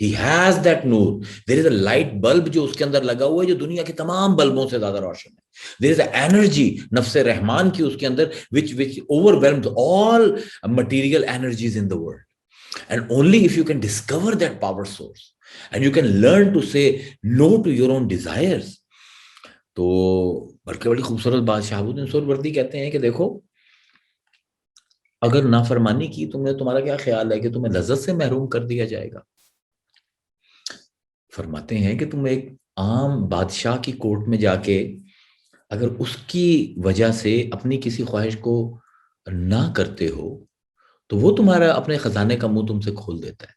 He has that noor. There is a light bulb جو اس کے اندر لگا ہوا ہے جو دنیا کے تمام بلبوں سے زیادہ روشن ہے. There is an energy نفس رحمان کی اس کے اندر which overwhelms all material energies in the world. And only if you can discover that power source and you can learn to say no to your own desires. تو بلکہ بڑی خوبصورت بات شہابالدین سہروردی کہتے ہیں کہ دیکھو اگر نافرمانی کی تم نے, تمہارا کیا خیال ہے کہ تمہیں لذت سے محروم کر دیا جائے گا؟ فرماتے ہیں کہ تم ایک عام بادشاہ کی کورٹ میں جا کے اگر اس کی وجہ سے اپنی کسی خواہش کو نہ کرتے ہو تو وہ تمہارا اپنے خزانے کا منہ تم سے کھول دیتا ہے.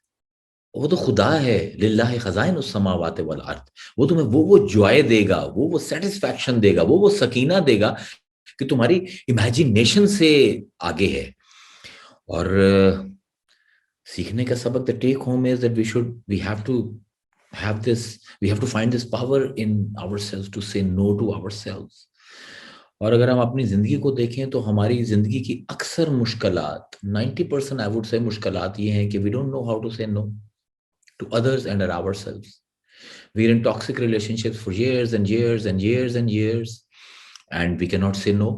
وہ تو خدا ہے, للہ خزائن السماوات والارض. وہ تمہیں وہ جوائے دے گا, وہ سیٹسفیکشن دے گا, وہ سکینہ دے گا کہ تمہاری امیجینیشن سے آگے ہے. اور سیکھنے کا سبق the take home is that we have to have this, we have to find this power in ourselves to say no to ourselves. اور اگر ہم اپنی زندگی کو دیکھیں تو ہماری زندگی کی اکثر مشکلات 90% I would say مشکلات یہ ہیں کہ we don't know how to say no to others and ourselves. We are in toxic relationships for years and years and years and years and we cannot say no.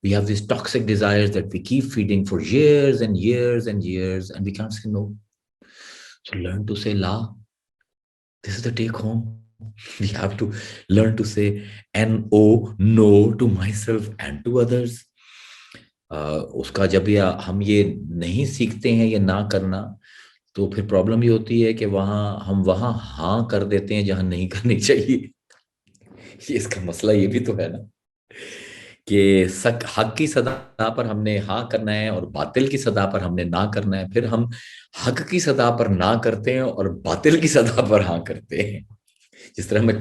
We have these toxic desires that we keep feeding for years and years and years and we can't say no. So learn to say la. This is the take home. We have to learn to say no, no to myself and to others. اس کا جب ہم یہ نہیں سیکھتے ہیں یہ نہ کرنا تو پھر پرابلم یہ ہوتی ہے کہ ہم وہاں ہاں کر دیتے ہیں جہاں نہیں کرنی چاہیے. یہ اس کا مسئلہ یہ بھی تو ہے نا کہ حق کی سطح پر ہم نے ہاں کرنا ہے اور باطل کی سطح پر ہم نے نہ کرنا ہے. پھر ہم حق کی سطح پر نہ کرتے ہیں اور باطل کی سطح پر ہاں کرتے ہیں. جس طرح میں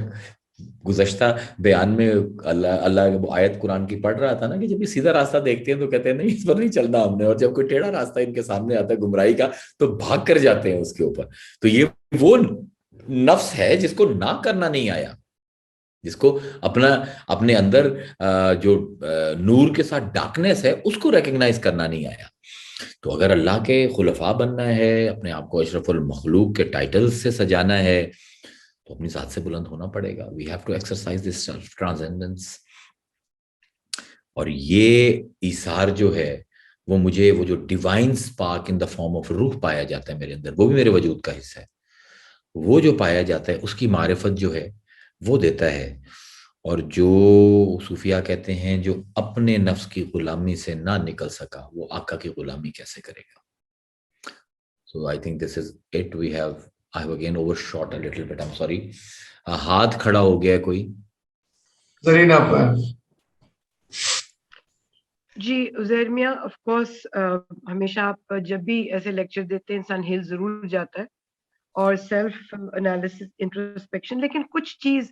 گزشتہ بیان میں اللہ آیت قرآن کی پڑھ رہا تھا نا کہ جب یہ سیدھا راستہ دیکھتے ہیں تو کہتے ہیں نہیں اس پر نہیں چلنا ہم نے, اور جب کوئی ٹیڑھا راستہ ان کے سامنے آتا ہے گمراہی کا تو بھاگ کر جاتے ہیں اس کے اوپر. تو یہ وہ نفس ہے جس کو نہ کرنا نہیں آیا, جس کو اپنے اندر جو نور کے ساتھ ڈارکنیس ہے اس کو ریکگنائز کرنا نہیں آیا. تو اگر اللہ کے خلفاء بننا ہے, اپنے آپ کو اشرف المخلوق کے ٹائٹل سے سجانا ہے تو اپنی ذات سے بلند ہونا پڑے گا. We have to exercise this self transcendence. اور یہ ایثار جو ہے وہ مجھے وہ جو divine spark in the form of روح پایا جاتا ہے میرے اندر, وہ بھی میرے وجود کا حصہ ہے. وہ جو پایا جاتا ہے اس کی معرفت جو ہے وہ دیتا ہے. اور جو صوفیہ کہتے ہیں جو اپنے نفس کی غلامی سے نہ نکل سکا وہ آقا کی غلامی کیسے کرے گا. So I think this is it. I have again overshot a little bit. I'm sorry. ہاتھ کھڑا ہو گیا کوئی. زرینہ پر جی عزیر میاں, آف کورس ہمیشہ آپ جب بھی ایسے لیکچر دیتے ہیں انسان ہل ضرور جاتا ہے اور سیلف انالیسس انٹروسپیکشن, لیکن کچھ چیز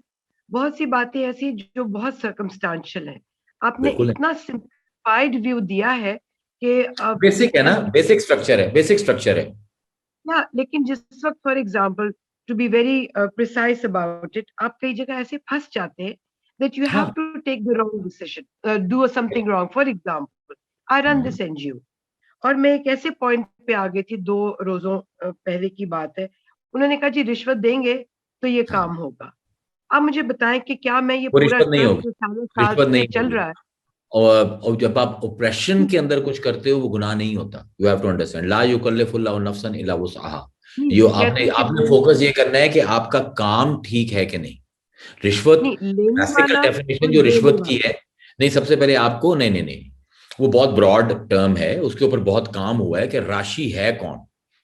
بہت سی باتیں ایسی جو بہت سرکمسٹانشل ہیں. آپ نے اتنا سمپلیفائڈ ویو دیا ہے کہ بیسک ہے نا, بیسک اسٹرکچر ہے. لیکن جس وقت for example to be very precise about it, آپ کئی جگہ ایسے پھنس جاتے ہیں that you have to take the wrong decision, do something wrong. For example, I run this NGO اور میں ایک ایسے پوائنٹ پہ آ گئی تھی 2 روزوں پہلے کی بات ہے. انہوں نے کہا جی رشوت دیں گے تو یہ کام ہوگا. آپ مجھے بتائیں کہ کیا میں یہ پورا رشوت نہیں چل رہا ہے. اور جب آپ اوپریشن کے اندر کچھ کرتے ہو وہ گناہ نہیں ہوتا. You have to understand لا یکلف اللہ نفسا الا وسعہا. آپ نے فوکس یہ کرنا ہے کہ آپ کا کام ٹھیک ہے کہ نہیں. رشوت کلاسیکل ڈیفینیشن جو رشوت کی ہے, نہیں سب سے پہلے آپ کو نہیں وہ بہت براڈ ٹرم ہے, اس کے اوپر بہت کام ہوا ہے کہ راشی ہے کون.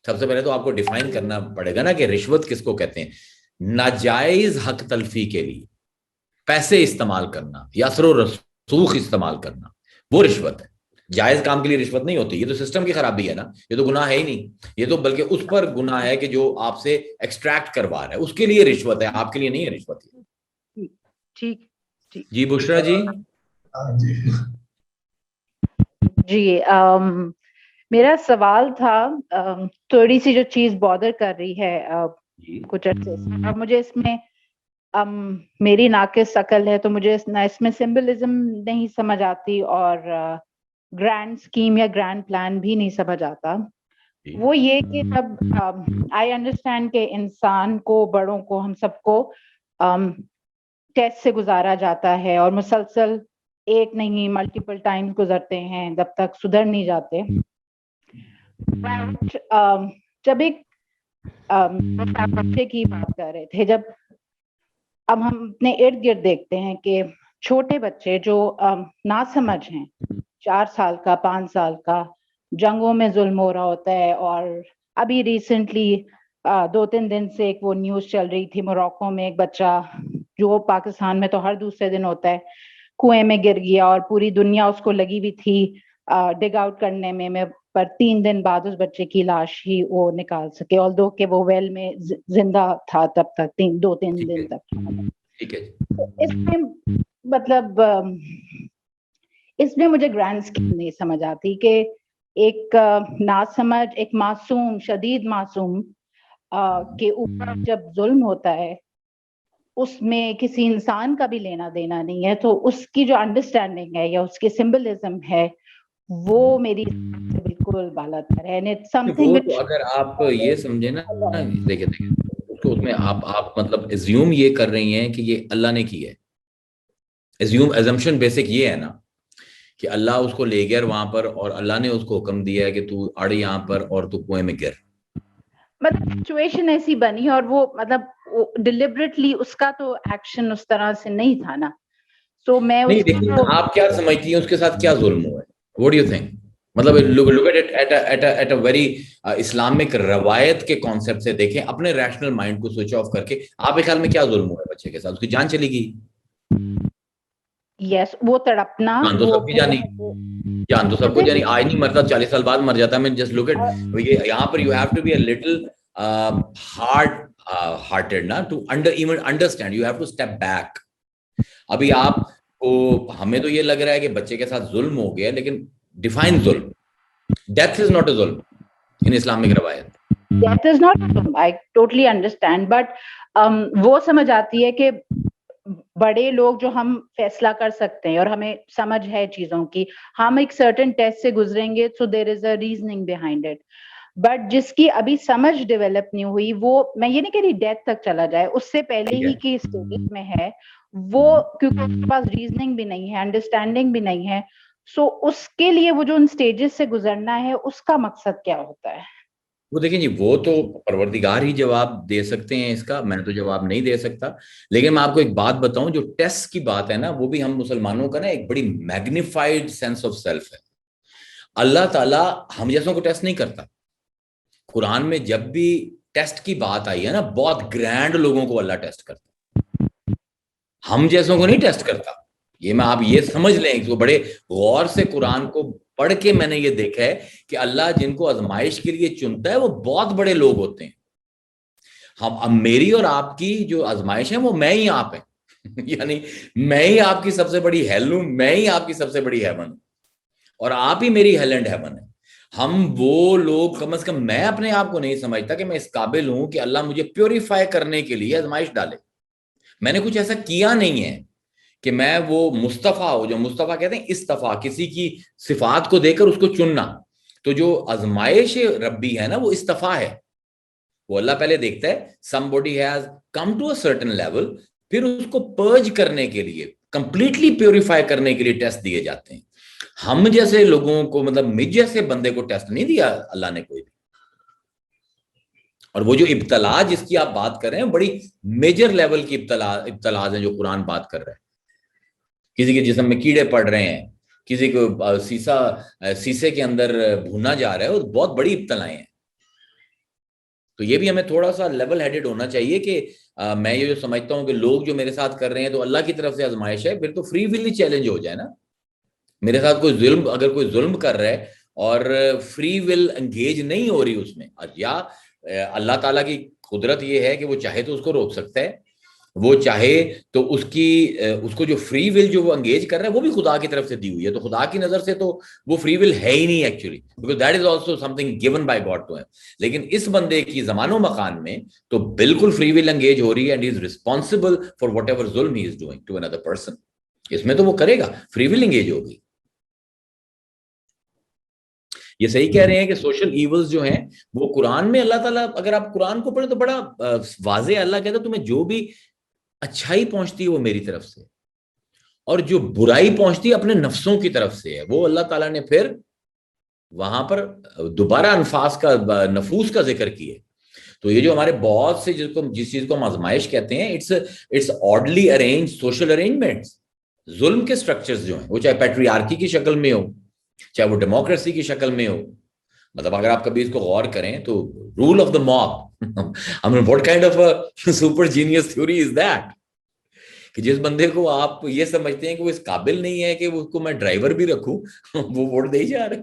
سب سے پہلے تو آپ کو ڈیفائن کرنا پڑے گا نا کہ رشوت کس کو کہتے ہیں. ناجائز حق تلفی کے لیے پیسے استعمال کرنا یا اثر و رسوخ استعمال کرنا وہ رشوت ہے. جائز کام کے لیے رشوت نہیں ہوتی. یہ تو سسٹم کی خرابی ہے نا, یہ تو گناہ ہے ہی نہیں. یہ تو بلکہ اس پر گناہ ہے کہ جو آپ سے ایکسٹریکٹ کروا رہا ہے, اس کے لیے رشوت ہے, آپ کے لیے نہیں ہے رشوت. ٹھیک جی بشرا جی. جی میرا سوال تھا, تھوڑی سی جو چیز بادر کر رہی ہے کچھ عرصے سے, اب مجھے اس میں میری ناقص عقل ہے تو مجھے نہ اس میں سمبلزم نہیں سمجھ آتی اور گرینڈ اسکیم یا گرینڈ پلان بھی نہیں سمجھ آتا. وہ یہ کہ جب آئی انڈرسٹینڈ کہ انسان کو، بڑوں کو، ہم سب کو ٹیسٹ سے گزارا جاتا ہے اور مسلسل ایک نہیں ملٹیپل ٹائم گزرتے ہیں جب تک سدھر نہیں جاتے. جب ایک بچے کی بات کر رہے تھے، جب اب ہم اپنے ارد گرد دیکھتے ہیں کہ چھوٹے بچے جو ناسمجھ ہیں، 4 سال کا، 5 سال کا، جنگوں میں ظلم ہو رہا ہوتا ہے. اور ابھی ریسنٹلی 2-3 دن سے ایک وہ نیوز چل رہی تھی، موراکو میں ایک بچہ جو پاکستان میں تو ہر دوسرے دن ہوتا ہے، کنویں میں گر گیا اور پوری دنیا اس کو لگی ہوئی تھی ڈگ آؤٹ کرنے میں پر 3 دن بعد اس بچے کی لاش ہی وہ نکال سکے، آلدو کہ وہ ویل میں زندہ تھا تب تک 2-3 دن تک. اس میں مطلب اس میں مجھے گرینڈ اسکیم نہیں سمجھ آتی کہ ایک ناسمجھ، ایک معصوم، شدید معصوم کے اوپر جب ظلم ہوتا ہے، اس میں کسی انسان کا بھی لینا دینا نہیں ہے، تو اس کی جو انڈرسٹینڈنگ ہے یا اس کی سمبلزم ہے وہ میری سے بالکل بالا تر ہے. اگر آپ یہ سمجھے نا، دیکھیں اس میں آپ مطلب ایزیوم یہ کر رہی ہیں کہ یہ اللہ نے کی ہے. ایزمپشن بیسک یہ ہے نا کہ اللہ اس کو لے گیا وہاں پر اور اللہ نے اس کو حکم دیا ہے کہ تو اڑ یہاں پر اور تو کنویں میں گر. مطلب سچویشن ایسی بنی اور وہ مطلب ڈیلیبریٹلی اس کا تو ایکشن اس طرح سے نہیں تھا نا. سو میں آپ کیا سمجھتی ہیں اس کے ساتھ کیا ظلم ہوا ہے؟ What do you think? مطلب look at a very Islamic روایت کے کانسیپٹ سے دیکھیں، اپنے ریشنل مائنڈ کو سوئچ آف کر کے آپ کے خیال میں کیا ظلم ہوا ہے بچے کے ساتھ؟ اس کی جان چلی گئی. یس، وہ تڑپنا، جان تو سب کی جانی، جان تو سب کو جانی. آج نہیں مرتا، 40 سال بعد مر جاتا ہے. میں جسٹ لک ایٹ یہاں پر you have to be a little hearted نا to even understand. You have to step back. ابھی آپ کو، ہمیں تو یہ لگ رہا ہے کہ بچے کے ساتھ ظلم ہو گیا، لیکن ڈیفائن ظلم. ڈیتھ از ناٹ اے ظلم ان اسلامک روایت. That is not a problem. I totally understand, but وہ سمجھ آتی ہے کہ بڑے لوگ جو ہم فیصلہ کر سکتے ہیں اور ہمیں سمجھ ہے چیزوں کی، ہم ایک سرٹن ٹیسٹ سے گزریں گے، so there is a reasoning behind it. But جس کی ابھی سمجھ ڈیولپ نہیں ہوئی، وہ میں یہ نہیں کہہ رہی ڈیتھ تک چلا جائے، اس سے پہلے ہی کی اسٹیج میں ہے وہ، کیونکہ اس کے پاس ریزننگ بھی نہیں ہے، انڈرسٹینڈنگ بھی نہیں ہے. سو اس کے لیے وہ جو ان سٹیجز سے گزرنا ہے، اس کا مقصد کیا ہوتا ہے؟ وہ دیکھیں جی، وہ تو پروردگار ہی جواب دے سکتے ہیں اس کا، میں تو جواب نہیں دے سکتا. لیکن میں آپ کو ایک بات بتاؤں، جو ٹیسٹ کی بات ہے نا، وہ بھی ہم مسلمانوں کا نا ایک بڑی میگنیفائڈ سینس آف سیلف ہے. اللہ تعالیٰ ہم جیسوں کو ٹیسٹ نہیں کرتا. قرآن میں جب بھی ٹیسٹ کی بات آئی ہے نا، بہت گرینڈ لوگوں کو اللہ ٹیسٹ کرتا، ہم جیسوں کو نہیں ٹیسٹ کرتا. یہ میں آپ یہ سمجھ لیں کہ بڑے غور سے قرآن کو پڑھ کے میں نے یہ دیکھا ہے کہ اللہ جن کو آزمائش کے لیے چنتا ہے وہ بہت بڑے لوگ ہوتے ہیں. اب میری اور آپ کی جو آزمائش ہے وہ میں ہی آپ ہیں، یعنی میں ہی آپ کی سب سے بڑی ہیل ہوں، میں ہی آپ کی سب سے بڑی ہیون ہوں، اور آپ ہی میری ہیل اینڈ ہیون ہے. ہم وہ لوگ، کم از کم میں اپنے آپ کو نہیں سمجھتا کہ میں اس قابل ہوں کہ اللہ مجھے پیوریفائی کرنے کے لیے آزمائش ڈالے. میں نے کچھ ایسا کیا نہیں ہے کہ میں وہ مصطفیٰ ہو، جو مصطفیٰ کہتے ہیں استفا، کسی کی صفات کو دیکھ کر اس کو چننا. تو جو آزمائش ربی ہے نا، وہ استفا ہے. وہ اللہ پہلے دیکھتا ہے somebody has come to a certain level، پھر اس کو پرج کرنے کے لیے، کمپلیٹلی پیوریفائی کرنے کے لیے ٹیسٹ دیے جاتے ہیں. ہم جیسے لوگوں کو، مطلب مجھ جیسے بندے کو ٹیسٹ نہیں دیا اللہ نے کوئی بھی. اور وہ جو ابتلا جس کی آپ بات کر رہے ہیں، بڑی میجر لیول کی ابتلاز ہیں جو قرآن بات کر رہا ہے. کسی کے جسم میں کیڑے پڑ رہے ہیں، کسی کو سیسے کے اندر بھونا جا رہا ہے، وہ بہت بڑی ابتلائیں ہیں. تو یہ بھی ہمیں تھوڑا سا لیول ہیڈڈ ہونا چاہیے کہ میں یہ جو سمجھتا ہوں کہ لوگ جو میرے ساتھ کر رہے ہیں تو اللہ کی طرف سے آزمائش ہے، پھر تو فری ولی چیلنج ہو جائے نا. میرے ساتھ کوئی ظلم، اگر کوئی ظلم کر رہا ہے اور فری ول انگیج نہیں ہو رہی اس میں، یا اللہ تعالیٰ کی قدرت یہ ہے کہ وہ چاہے تو اس کو روک سکتا ہے، وہ چاہے تو اس کو جو فری ول جو وہ انگیج کر رہا ہے وہ بھی خدا کی طرف سے دی ہوئی ہے, تو خدا کی نظر سے تو وہ فری ول ہے ہی نہیں actually, because that is also something given by God to ہم. لیکن اس بندے کی زمان و مکان میں تو بالکل فری ول انگیج ہو رہی ہے, and he is responsible for whatever ظلم he is doing to another person. اس میں تو وہ کرے گا, فری ول انگیج ہوگی. یہ صحیح کہہ رہے ہیں کہ سوشل ایولز جو ہیں وہ قرآن میں اللہ تعالیٰ, اگر آپ قرآن کو پڑھیں تو بڑا واضح اللہ کہتا ہے تمہیں جو بھی اچھائی پہنچتی ہے وہ میری طرف سے, اور جو برائی پہنچتی ہے اپنے نفسوں کی طرف سے ہے. وہ اللہ تعالیٰ نے پھر وہاں پر دوبارہ نفوس کا ذکر کیا. تو یہ جو ہمارے بہت سے جس چیز کو ہم آزمائش کہتے ہیں, it's oddly arrange social arrangements. ظلم کے سٹرکچرز جو ہیں وہ چاہے پیٹریارکی کی شکل میں ہو, چاہے وہ ڈیموکریسی کی شکل میں ہو. مطلب اگر آپ کبھی اس کو غور کریں تو rule of the mob, I mean, what kind of a super genius theory is that? کہ جس بندے کو آپ یہ سمجھتے ہیں کہ وہ اس قابل نہیں ہے کہ اس کو میں ڈرائیور بھی رکھوں, وہ ووٹ دے ہی جا رہے.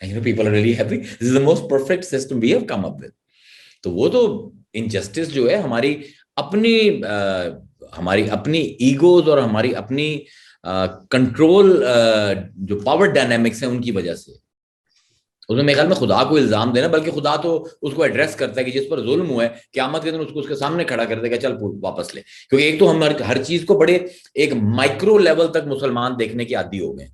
And you know, people are really happy. This is the most perfect system we have come up with. تو وہ تو انجسٹس جو ہے ہماری اپنی ایگوز اور ہماری اپنی کنٹرول جو پاور ڈائنامکس ہیں ان کی وجہ سے. اس میں میرے خیال میں خدا کو الزام دینا, بلکہ خدا تو اس کو ایڈریس کرتا ہے کہ جس پر ظلم ہوا ہے قیامت کے دن اس کو اس کے سامنے کھڑا کر دے گا, چل واپس لے. کیونکہ ایک تو ہم ہر چیز کو بڑے ایک مائکرو لیول تک مسلمان دیکھنے کے عادی ہو گئے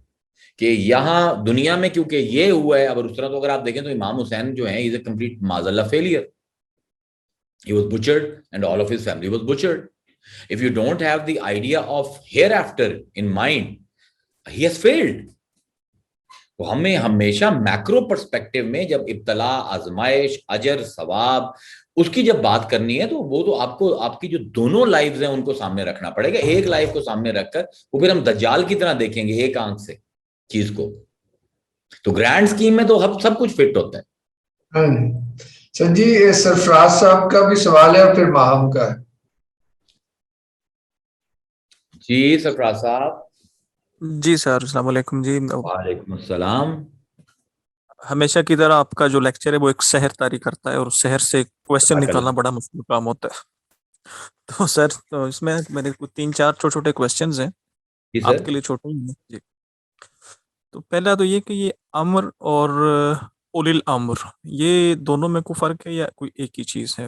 کہ یہاں دنیا میں کیونکہ یہ ہوا ہے. اب اس طرح تو اگر آپ دیکھیں تو امام حسین جو ہیں از اے کمپلیٹ معاذ اللہ failure. He was butchered and all of his family was butchered. If you don't have the idea of hereafter in mind, he has failed. تو ہمیں ہمیشہ میکرو پرسپیکٹو میں جب ابتلا, آزمائش, اجر, ثواب اس کی جب بات کرنی ہے تو وہ تو آپ کی جو دونوں لائفز ہیں ان کو سامنے رکھنا پڑے گا. ایک لائف کو سامنے رکھ کر وہ پھر ہم دجال کی طرح دیکھیں گے ایک آنکھ سے چیز کو. تو گرینڈ سکیم میں تو سب کچھ فٹ ہوتا ہے. سر جی سرفراز صاحب کا بھی سوال ہے اور پھر ماہم کا ہے. جی سرفراز صاحب. جی سر السلام علیکم. جی وعلیکم السلام. ہمیشہ کی طرح آپ کا جو لیکچر ہے وہ ایک سحر طاری کرتا ہے اور سحر سے کویسچن نکالنا بڑا مشکل کام ہوتا ہے. تو سر تو اس میں میرے کو 3-4 چھوٹے کویسچنز ہیں آپ کے لیے, چھوٹے ہی ہیں جی. تو پہلا تو یہ کہ یہ امر اور اولی الامر یہ دونوں میں کوئی فرق ہے یا کوئی ایک ہی چیز ہے؟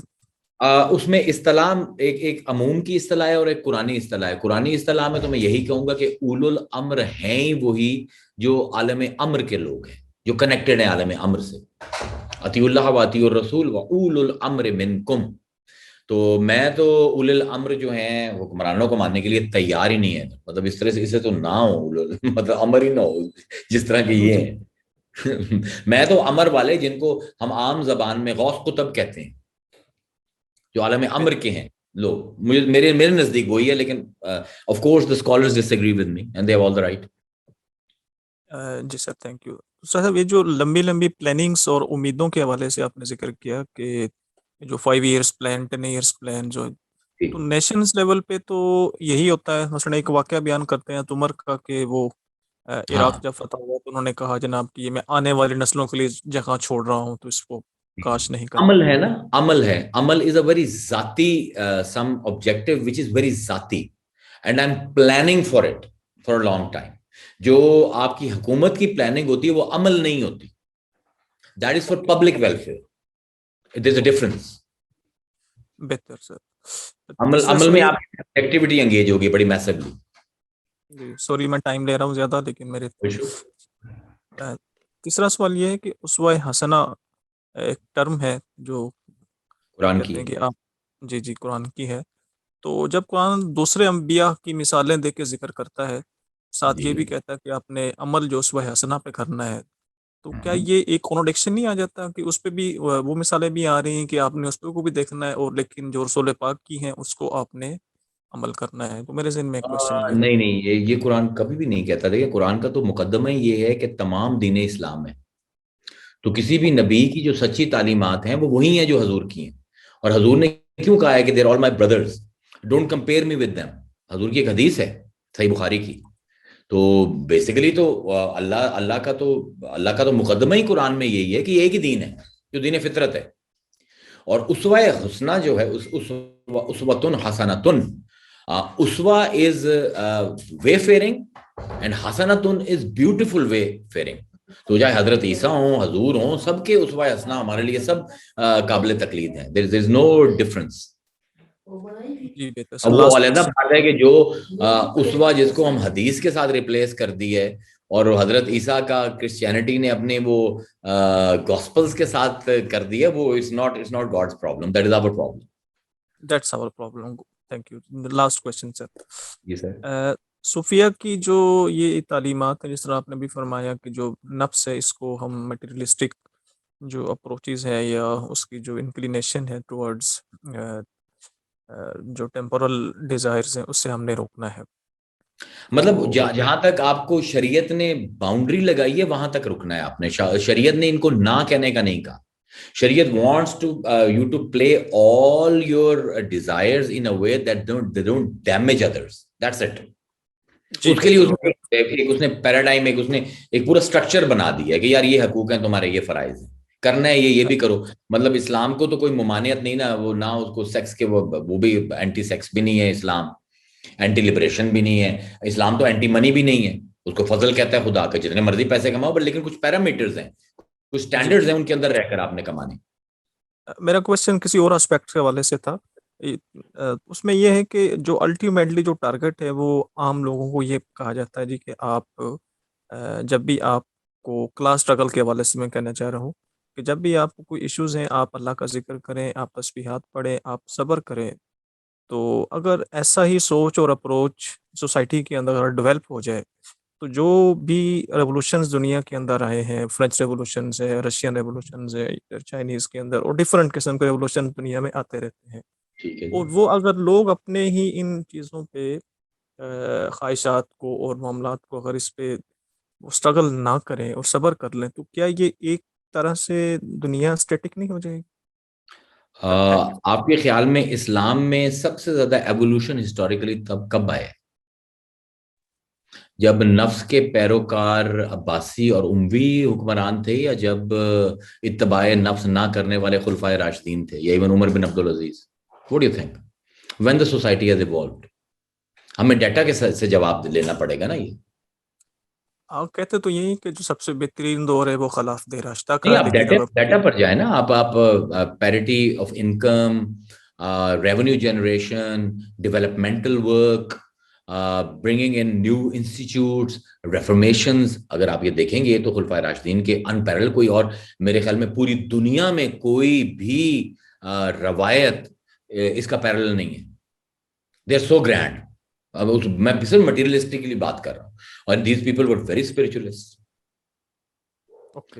اس میں اصطلاح ایک عموم کی اصطلاح ہے اور ایک قرآنی اصطلاح ہے. قرآنی اصطلاح میں تو میں یہی کہوں گا کہ اول الامر ہیں وہی جو عالم امر کے لوگ ہیں, جو کنیکٹڈ ہیں عالم امر سے. اطیع اللہ و اطیع الرسول و اول الامر منکم. تو میں تو اول الامر جو ہیں حکمرانوں کو ماننے کے لیے تیار ہی نہیں ہے. مطلب اس طرح سے اسے تو نہ ہو, مطلب امر ہی نہ ہو جس طرح کے یہ ہیں. میں تو امر والے جن کو ہم عام زبان میں غوث قطب کہتے ہیں, جو عالم امر کے ہیں لوگ, میرے نزدیک وہی ہے. لیکن of course the scholars disagree with me and they have all the right. جی سر تھینک یو. سر یہ جو لمبی پلاننگز اور امیدوں کے حوالے سے آپ نے ذکر کیا کہ جو 5 ایئرس پلان 10 ایئرس پلان جو تو نیشنز لیول پہ تو یہی ہوتا ہے. مثلا ایک واقعہ بیان کرتے ہیں عمر کا کہ وہ عراق جب فتح ہوا تو انہوں نے کہا جناب کہ یہ میں آنے والی نسلوں کے لیے جگہ چھوڑ رہا ہوں تو اس کو کاش نہیں کرتا. عمل ہے نا, عمل ہے. عمل is a very ذاتی some objective which is very ذاتی and I'm planning for it for a long time. جو آپ کی حکومت کی پلاننگ ہوتی ہے وہ عمل نہیں ہوتی. That is for public welfare. There's a difference. بہتر سر. عمل میں آپ کی ایکٹیویٹی انگیج ہوگی بڑی میسیولی. سوری میں ٹائم لے رہا ہوں زیادہ, لیکن میرے تیسرا سوال یہ ہے کہ اسوہ حسنہ ایک ٹرم ہے جو قرآن کہتے کی ہیں کہ آپ جی قرآن کی ہے. تو جب قرآن دوسرے انبیاء کی مثالیں دے کے ذکر کرتا ہے, ساتھ یہ بھی کہتا ہے کہ آپ نے عمل جو اسوہ حسنہ پہ کرنا ہے, تو کیا یہ ایک کانٹرڈکشن نہیں آ جاتا کہ اس پہ بھی وہ مثالیں بھی آ رہی ہیں کہ آپ نے اس پہ کو بھی دیکھنا ہے اور لیکن جو رسول پاک کی ہیں اس کو آپ نے عمل کرنا ہے؟ تو میرے ذہن میں کوشچن نہیں یہ قرآن کبھی بھی نہیں کہتا. دیکھیں قرآن کا تو مقدمہ یہ ہے کہ تمام دین اسلام ہے. تو کسی بھی نبی کی جو سچی تعلیمات ہیں وہ وہی ہیں جو حضور کی ہیں. اور حضور نے کیوں کہا ہے کہ they're all my brothers, don't compare me with them. حضور کی ایک حدیث ہے صحیح بخاری کی. تو بیسیکلی تو اللہ کا تو مقدمہ ہی قرآن میں یہی ہے کہ ایک ہی دین ہے جو دین فطرت ہے. اور اسوہ حسنہ جو ہے اسوۃ حسنۃ Uswa is wayfaring and hasanatun is beautiful wayfaring. تو چاہے حضرت عیسیٰ ہوں, حضور ہوں, سب کے اسوہ حسنہ ہمارے لیے سب قابل تقلید ہیں. there is no difference. اب وہ علیحدہ بات ہے کہ جو اسوہ جس کو ہم حدیث کے ساتھ ریپلیس کر دی ہے, اور حضرت عیسیٰ کا کرسچینٹی نے اپنے وہ گاسپلز کے ساتھ کر دیا, وہ it's not God's problem, that is our problem. That's our problem. Thank you. The last question, sir. Yes, sir. صوفیہ کی جو یہ تعلیمات ہیں, جس طرح آپ نے بھی فرمایا کہ جو نفس ہے اس کو ہم میٹیریلسٹک جو اپروچز ہے یا اس کی جو انکلینیشن ہے ٹورڈز جو ٹیمپورل ڈیزائرز ہیں اس سے ہم نے روکنا ہے. مطلب جہاں تک آپ کو شریعت نے باؤنڈری لگائی ہے وہاں تک رکنا ہے آپ نے. شریعت نے ان کو نہ کہنے کا نہیں کہا. شریعت wants you to play all your desires in a way that they don't damage others. That's it. اس کے لیے اس نے پیراڈائم, اس نے ایک پورا اسٹرکچر بنا دیا ہے کہ یار یہ حقوق ہیں تمہارے, یہ فرائض ہیں, کرنا ہے یہ بھی کرو. مطلب اسلام کو تو کوئی ممانعت نہیں نا, وہ نہ اس کو سیکس کے وہ بھی اینٹی سیکس بھی نہیں ہے اسلام, اینٹی لبریشن بھی نہیں ہے اسلام, تو اینٹی منی بھی نہیں ہے. اس کو فضل کہتا ہے خدا کا, جتنے مرضی پیسے کماؤ, بٹ لیکن کچھ پیرامیٹرز ہیں, کچھ سٹینڈرڈز ہیں, ان کے اندر رہ کر آپ نے کمانے. میرا کوشچن کسی اور اسپیکٹ کے حوالے سے تھا. اس میں یہ ہے کہ جو الٹیمیٹلی جو ٹارگٹ ہے وہ عام لوگوں کو یہ کہا جاتا ہے جی کہ آپ جب بھی آپ کو کلاس اسٹرگل کے حوالے سے میں کہنا چاہ رہا ہوں کہ جب بھی آپ کو کوئی ایشوز ہیں آپ اللہ کا ذکر کریں, آپ تسبیحات پڑھیں, آپ صبر کریں. تو اگر ایسا ہی سوچ اور اپروچ سوسائٹی کے اندر اگر ڈیولپ ہو جائے تو جو بھی ریولوشنز دنیا کے اندر آئے ہیں, فرینچ ریولوشنز ہے, رشین ریولوشنز ہے, چائنیز کے اندر, اور ڈفرینٹ قسم کے ریولوشن دنیا میں آتے رہتے ہیں, اور وہ اگر لوگ اپنے ہی ان چیزوں پہ خواہشات کو اور معاملات کو اگر اس پہ اسٹرگل نہ کریں اور صبر کر لیں, تو کیا یہ ایک طرح سے دنیا اسٹیٹک نہیں ہو جائے گی؟ آپ کے خیال میں اسلام میں سب سے زیادہ ایوولوشن ہسٹوریکلی کب آیا؟ جب نفس کے پیروکار عباسی اور اموی حکمران تھے, یا جب اتباع نفس نہ کرنے والے خلفائے راشدین تھے, یا even Umar bin Abdul Aziz? What do you think? When the society has evolved? ہمیں ڈیٹا کے سے جواب لینا پڑے گا نا. یہ آپ کہتے تو یہی کہ جو سب سے بہترین دور ہے وہ خلاف دے راشتہ کا. آپ ڈیٹا پر جائیں نا, آپ parity of income, revenue generation, developmental work, bringing in new institutes, reformations. اگر آپ یہ دیکھیں گے تو خلفائے راشدین کے انپیرل کوئی اور میرے خیال میں پوری دنیا میں کوئی بھی روایت اس کا پیرل نہیں ہے. They are so grand. میں صرف مٹیریلسٹکلی بات کر رہا ہوں, اور these people were very spiritualist.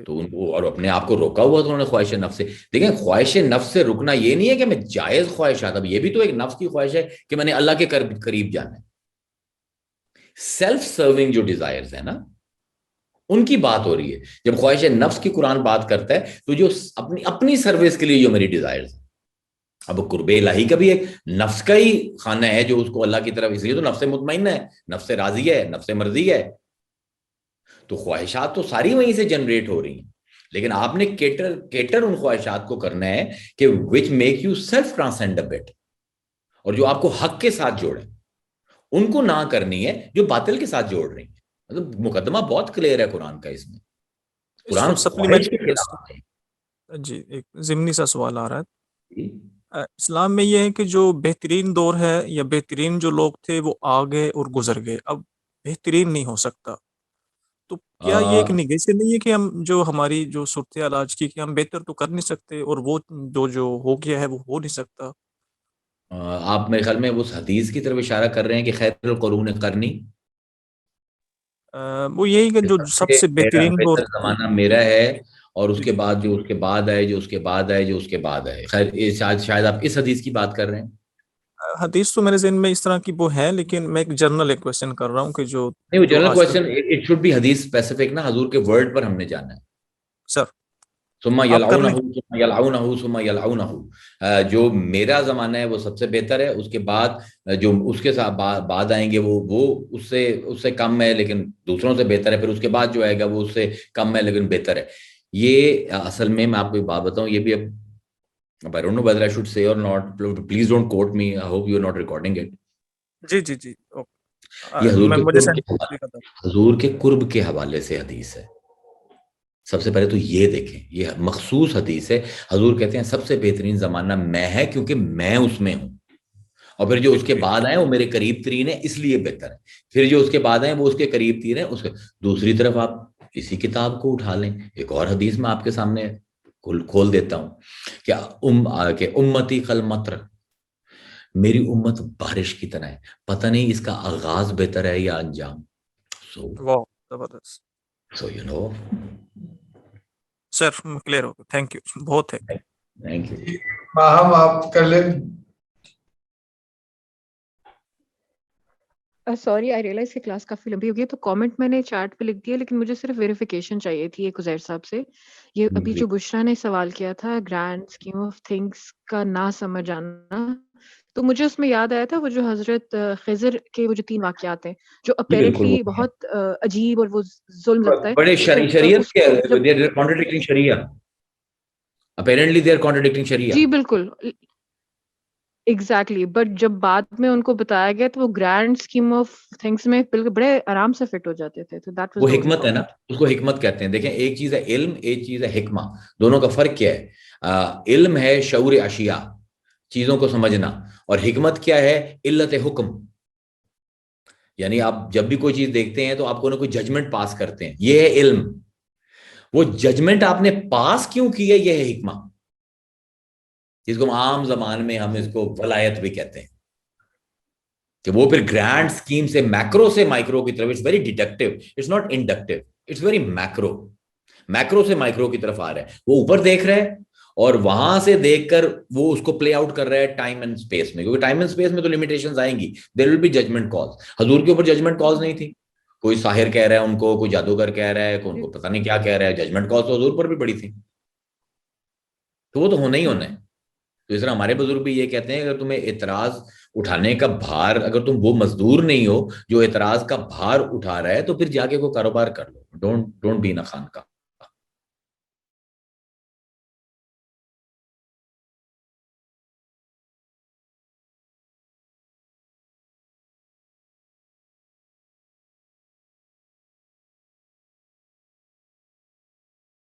تو ان کو اور اپنے آپ کو روکا ہوا تو انہوں نے خواہش نفس سے. دیکھیں, خواہش نفس سے رکنا یہ نہیں ہے کہ میں جائز خواہشات, اب یہ بھی تو ایک نفس کی خواہش ہے کہ میں نے اللہ کے قریب جانا ہے. سیلف سرونگ جو ڈیزائرز ہیں نا, ان کی بات ہو رہی ہے. جب خواہش نفس کی قرآن بات کرتا ہے تو جو اپنی سروس کے لیے جو میری ڈیزائرز ہیں, اب قرب الہی کا بھی ایک نفس کا ہی خانہ ہے جو اس کو اللہ کی طرف, اس لیے تو نفس مطمئنہ ہے, نفس راضی ہے, نفس مرضی ہے. تو خواہشات تو ساری وہیں سے جنریٹ ہو رہی ہیں, لیکن آپ نے کیٹر ان خواہشات کو کرنا ہے کہ which make you self transcend a bit, اور جو آپ کو حق کے ساتھ جوڑے ان کو نہ کرنی ہے جو باطل کے ساتھ جوڑ رہی ہیں. مطلب مقدمہ بہت کلیئر ہے قرآن کا. اس میں قرآن جی ایک ضمنی سا سوال آ رہا ہے. اسلام میں یہ ہے کہ جو بہترین دور ہے یا بہترین جو لوگ تھے وہ آ گئے اور گزر گئے, اب بہترین نہیں ہو سکتا. تو کیا یہ ایک نگیشن نہیں ہے کہ ہم جو ہماری جو صورتحال آج کی کہ ہم بہتر تو کر نہیں سکتے, اور وہ جو ہو گیا ہے وہ ہو نہیں سکتا؟ آپ میرے خیال میں اس حدیث کی طرف اشارہ کر رہے ہیں کہ خیر القرون قرنی, وہ یہی کہ جو سب سے بہترین دور زمانہ میرا ہے, اور اس کے بعد جو اس کے بعد آئے, جو اس کے بعد آئے, جو اس کے بعد آئے. خیر شاید آپ اس حدیث کی بات کر رہے ہیں. حدیث تو میرے ذہن میں اس طرح کی وہ ہے, لیکن میں ایک جنرل ایک کویسچن کر رہا ہوں کہ جو نہیں, وہ general question it should be حدیث اسپیسیفک نا, حضور کے ورڈ پر ہم نے جانا ہے. سر ثم یلعنہ ثم یلعنہ ثم یلعنہ, جو میرا زمانہ ہے وہ سب سے بہتر ہے, اس کے بعد جو اس کے ساتھ بعد آئیں گے وہ اس سے کم ہے لیکن دوسروں سے بہتر ہے, پھر اس کے بعد جو آئے گا وہ اس سے کم ہے لیکن بہتر ہے. یہ اصل میں آپ کو ایک بات بتاؤں, یہ بھی اب I don't know whether I should say or not, please don't quote me, I hope you are not recording it. جی جی جی اوکے یہ حضور میں کے مجھے قرب سینڈ کے حوالے حضور کے قرب کے حوالے سے حدیث ہے. سب سے پہلے تو یہ دیکھیں, یہ مخصوص حدیث ہے. حضور کہتے ہیں سب سے بہترین زمانہ میں ہے کیونکہ میں اس میں ہوں, اور پھر جو اس کے بعد آئے وہ میرے قریب ترین ہے اس لیے بہتر ہے. پھر جو اس کے بعد آئے وہ اس کے قریب ترین ہے اس کے. دوسری طرف آپ اسی کتاب کو اٹھا لیں, ایک اور حدیث میں آپ کے سامنے کھول دیتا ہوں کہ امتی قلمطر, میری امت بارش کی طرح ہے, پتہ نہیں اس کا آغاز بہتر ہے یا انجام. واو زبردست so you know. Sir clear ہو گیا, تھینک یو بہت ہے. Thank you. ماہم آپ کر لیں. سوری آئی ریئلائز کہ کلاس کافی لمبی ہو گئی, تو کامنٹ میں نے چیٹ پہ لکھ دیا, لیکن مجھے صرف ویریفیکیشن چاہیے تھی ایک عزیر صاحب سے. یہ ابھی جو بشرا نے سوال کیا تھا گرینڈ اسکیم آف تھنگس کا نہ سمجھ آنا, تو مجھے اس میں یاد آیا تھا وہ جو حضرت خضر کے وہ جو 3 واقعات ہیں جو اپیرنٹلی بہت عجیب اور وہ ظلم لگتا ہے. بڑے شریعت اس کو جب they are contradicting Sharia. Apparently they are contradicting Sharia. جی بالکل ایگزیکٹلی, بٹ جب بعد میں ان کو بتایا گیا تو وہ گرینڈ اسکیم آف تھنگس میں بالکل بڑے آرام سے فٹ ہو جاتے تھے. تو دیٹ واز وہ حکمت ہے نا, اس کو حکمت کہتے ہیں. دیکھیں ایک چیز ہے علم, ایک چیز ہے حکمہ. دونوں کا فرق کیا ہے؟ علم ہے شعور اشیاء, چیزوں کو سمجھنا, اور حکمت کیا ہے؟ علت حکم. یعنی آپ جب بھی کوئی چیز دیکھتے ہیں تو آپ کو نہ کوئی ججمنٹ پاس کرتے ہیں, یہ ہے علم. وہ ججمنٹ آپ نے پاس کیوں کی ہے, یہ ہے حکمہ, جس کو عام زبان میں ہم اس کو ولایت بھی کہتے ہیں. کہ وہ پھر گرینڈ اسکیم سے میکرو سے مائکرو کی طرف, it's very deductive, it's not inductive, it's very macro. Macro سے مائکرو کی طرف آ رہا ہے, وہ اوپر دیکھ رہا ہے اور وہاں سے دیکھ کر وہ اس کو پلے آؤٹ کر رہا ہے ٹائم اینڈ اسپیس میں, کیونکہ ٹائم اینڈ اسپیس میں تو لمیٹیشنز آئیں گی, دیر ول بی ججمنٹ کالز. حضور کے اوپر ججمنٹ کالز نہیں تھی, کوئی ساحر کہہ رہا ہے ان کو, کوئی جادوگر کہہ رہا ہے, ان کو پتہ نہیں کیا کہہ رہا ہے, ججمنٹ کالز تو حضور پر بھی بڑی تھی, تو وہ تو ہونا ہی ہونا ہے. تو اس طرح ہمارے بزرگ بھی یہ کہتے ہیں اگر تمہیں اعتراض اٹھانے کا بھار, اگر تم وہ مزدور نہیں ہو جو اعتراض کا بھار اٹھا رہا ہے, تو پھر جا کے کوئی کاروبار کر لو, ڈونٹ بی ان خانقاہ.